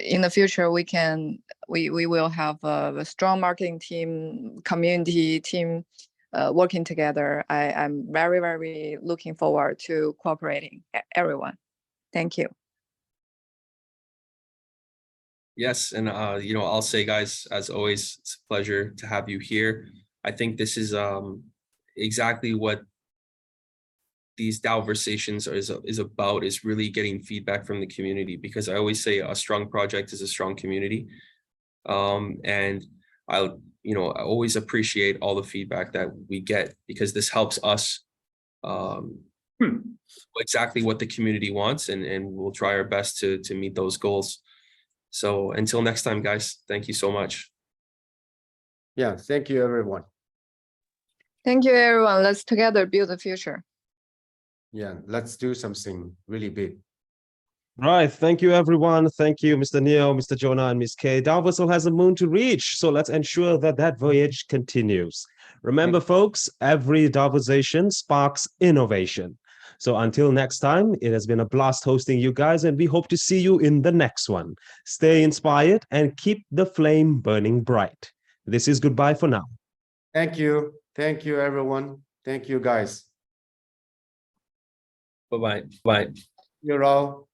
in the future we will have a strong marketing team, community team, working together. I'm very, very looking forward to cooperating everyone. Thank you. Yes, and I'll say, guys, as always, it's a pleasure to have you here. I think this is exactly what these Daoversations is about, is really getting feedback from the community, because I always say a strong project is a strong community. And I always appreciate all the feedback that we get, because this helps us exactly what the community wants, and we'll try our best to meet those goals. So until next time, guys, thank you so much. Yeah, thank you, everyone. Thank you, everyone. Let's together build the future. Yeah, let's do something really big. Right. Thank you, everyone. Thank you, Mr. Neo, Mr. Jonah, and Miss K. Daoversal has a moon to reach, so let's ensure that that voyage continues. Remember, folks, every Daoversation sparks innovation. So until next time, it has been a blast hosting you guys, and we hope to see you in the next one. Stay inspired and keep the flame burning bright. This is goodbye for now. Thank you. Thank you, everyone. Thank you, guys. Bye-bye. Bye. You're all.